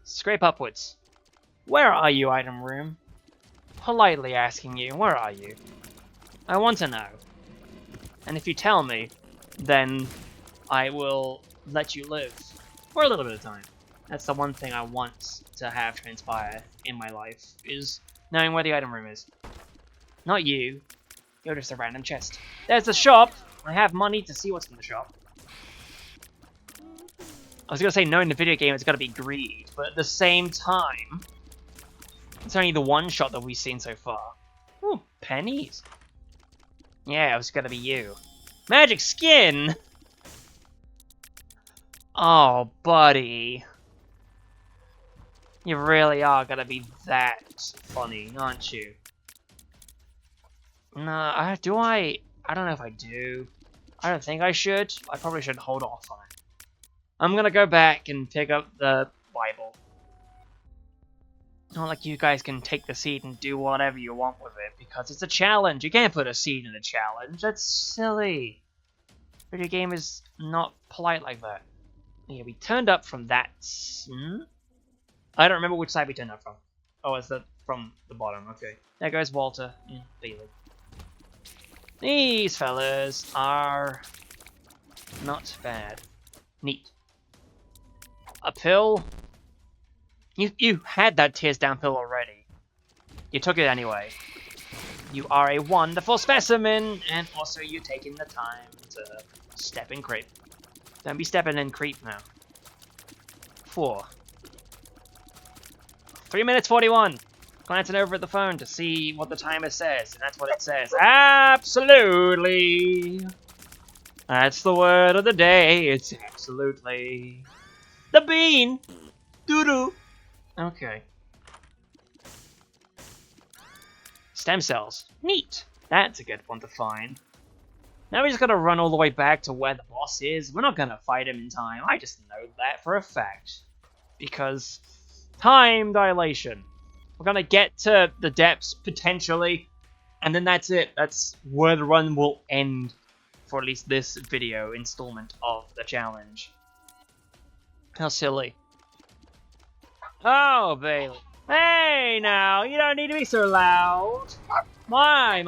Scrape upwards. Where are you, item room? Politely asking you, where are you? I want to know. And if you tell me, then I will let you live for a little bit of time. That's the one thing I want to have transpire in my life, is knowing where the item room is. Not you. You're just a random chest. There's the shop! I have money to see what's in the shop. I was gonna say, knowing the video game, it's gotta be greed, but at the same time, it's only the one shot that we've seen so far. Ooh, pennies. Yeah, it was gonna be you. Magic skin! Oh, buddy. You really are gonna be that funny, aren't you? Nah, do I? I don't know if I do. I don't think I should. I probably should hold off on it. I'm gonna go back and pick up the Bible. Not like you guys can take the seed and do whatever you want with it, because it's a challenge. You can't put a seed in a challenge. That's silly. Video game is not polite like that. Yeah, we turned up from that... I don't remember which side we turned up from. Oh, it's from the bottom, okay. There goes Walter. Bailey. These fellas are... not bad. Neat. A pill? You had that tears down pill already. You took it anyway. You are a wonderful specimen, and also you taking the time to step and creep. Don't be stepping and creep now. 4. 3 minutes 41. Glancing over at the phone to see what the timer says, and that's what it says. Absolutely. That's the word of the day. It's absolutely. The bean. Doo-doo. Okay. Stem cells. Neat. That's a good one to find. Now we just gotta run all the way back to where the boss is. We're not gonna fight him in time. I just know that for a fact. Because time dilation. We're gonna get to the depths, potentially. And then that's it. That's where the run will end. For at least this video installment of the challenge. How silly. Oh, Bailey. Hey, now, you don't need to be so loud. My.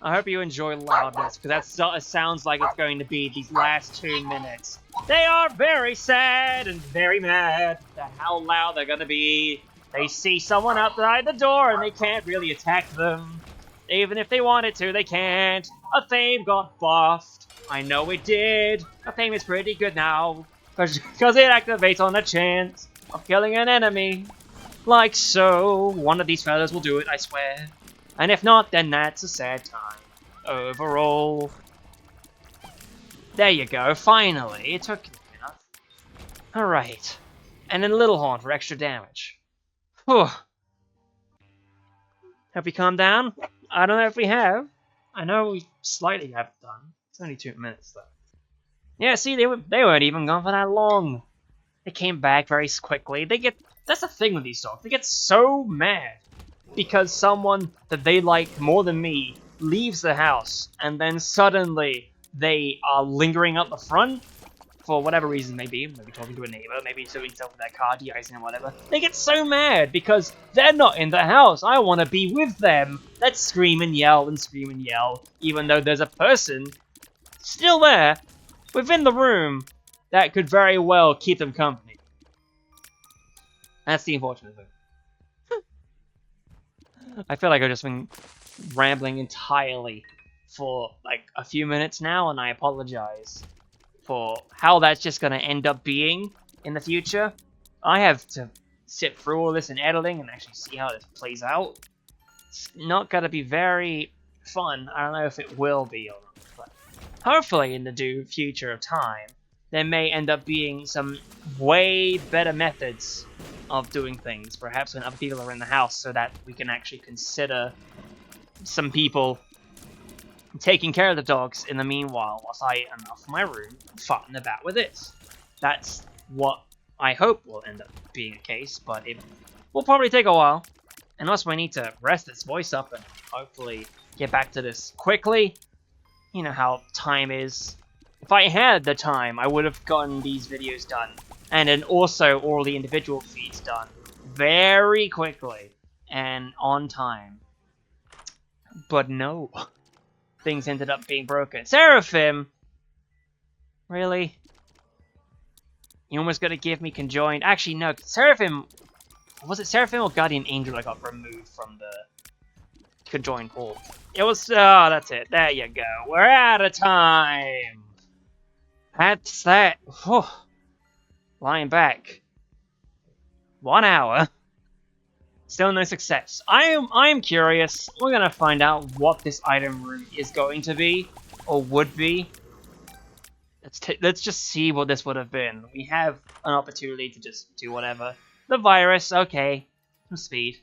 I hope you enjoy loudness, because that sounds like it's going to be these last 2 minutes. They are very sad and very mad at how loud they're going to be. They see someone outside the door and they can't really attack them. Even if they wanted to, they can't. A theme got buffed. I know it did. The thing is pretty good now. Because it activates on a chance of killing an enemy. Like so. One of these fellas will do it, I swear. And if not, then that's a sad time. Overall. There you go, finally. It took enough. Alright. And then Little Horn for extra damage. Whew. Have we calmed down? I don't know if we have. I know we slightly have done. It's only 2 minutes though. Yeah, see, they weren't even gone for that long. They came back very quickly. That's the thing with these dogs. They get so mad because someone that they like more than me leaves the house, and then suddenly they are lingering up the front for whatever reason, maybe talking to a neighbor, maybe doing stuff with their car, de-icing or whatever. They get so mad because they're not in the house. I want to be with them. Let's scream and yell, even though there's a person still there within the room that could very well keep them company. That's the unfortunate thing. I feel like I've just been rambling entirely for like a few minutes now, and I apologize for how that's just going to end up being in the future. I have to sit through all this in editing and actually see how this plays out. It's not going to be very fun. I don't know if it will be or not, but hopefully in the future of time, there may end up being some way better methods of doing things, perhaps when other people are in the house, so that we can actually consider some people taking care of the dogs in the meanwhile, whilst I am off my room farting about with it. That's what I hope will end up being a case, but it will probably take a while. And also I need to rest this voice up and hopefully get back to this quickly. You know how time is. If I had the time, I would have gotten these videos done. And then also all the individual feeds done very quickly and on time. But no. Things ended up being broken. Seraphim? Really? You almost gonna give me conjoined... Actually, no. Seraphim... Was it Seraphim or Guardian Angel that got removed from the conjoined pool? It was... Oh, that's it. There you go. We're out of time! That's that. Whew. Lying back. 1 hour. Still no success. I am curious. We're gonna find out what this item room is going to be, or would be. Let's just see what this would have been. We have an opportunity to just do whatever. The virus, okay. Some speed.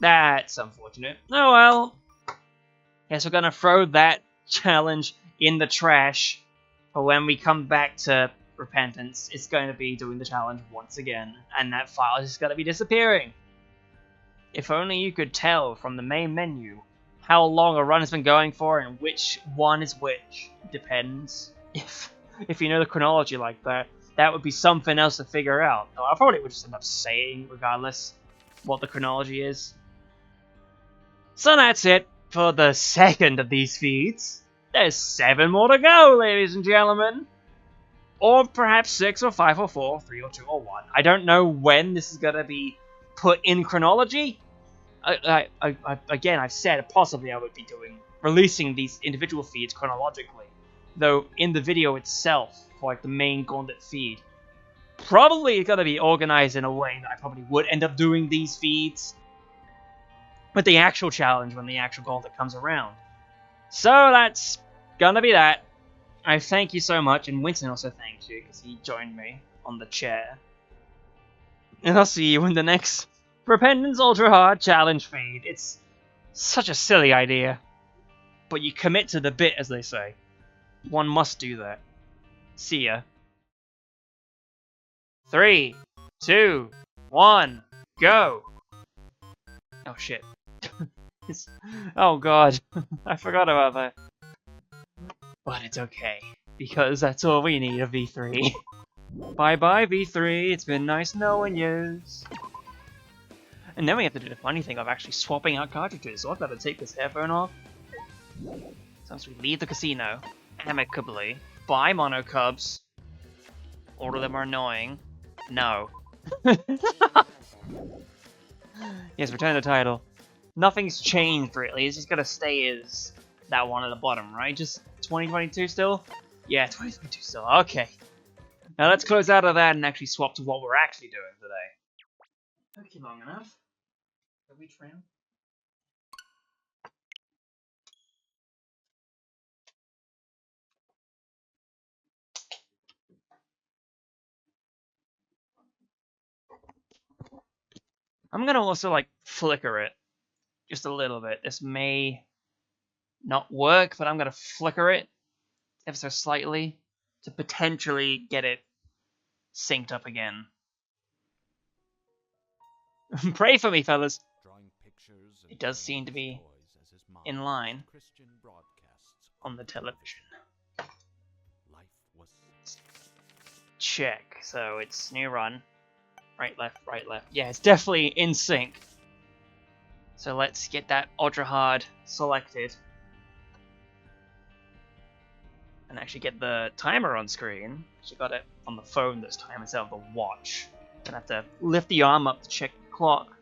That's unfortunate. Oh well. Guess we're gonna throw that challenge in the trash. For when we come back to Repentance, it's going to be doing the challenge once again, and that file is going to be disappearing. If only you could tell from the main menu how long a run has been going for and which one is which. Depends. If you know the chronology like that, that would be something else to figure out. Though I probably would just end up saying, regardless, what the chronology is. So that's it for the second of these feeds. There's 7 more to go, ladies and gentlemen. Or perhaps 6 or 5 or 4, 3 or 2 or 1. I don't know when this is going to be put in chronology. Again, I've said possibly I would be releasing these individual feeds chronologically. Though in the video itself, for like the main Gauntlet feed, probably it's going to be organized in a way that I probably would end up doing these feeds with the actual challenge when the actual Gauntlet comes around. So that's gonna be that. I thank you so much, and Winston also thanks you because he joined me on the chair. And I'll see you in the next Repentance Ultra Hard Challenge feed. It's such a silly idea, but you commit to the bit, as they say. One must do that. See ya. 3, 2, 1, go! Oh shit. Oh god, I forgot about that. But it's okay, because that's all we need of V3. Bye bye V3, it's been nice knowing yous. And then we have to do the funny thing of actually swapping out cartridges, so I've got to take this headphone off. So as we leave the casino, amicably, buy Mono Cubs. All of them are annoying. No. Yes, return the title. Nothing's changed really, it's just gonna stay as that one at the bottom, right? Just 2022 still? Yeah, 2022 still. Okay. Now let's close out of that and actually swap to what we're actually doing today. Okay, long enough. Have we trimmed? I'm gonna also like flicker it just a little bit. This may not work, but I'm gonna flicker it ever so slightly to potentially get it synced up again. Pray for me, fellas. It does seem to be in line on the television. Check. So it's new run. Right, left, right, left. Yeah, it's definitely in sync. So let's get that ultra hard selected. And actually get the timer on screen. She got it on the phone this time instead of the watch. Gonna have to lift the arm up to check the clock.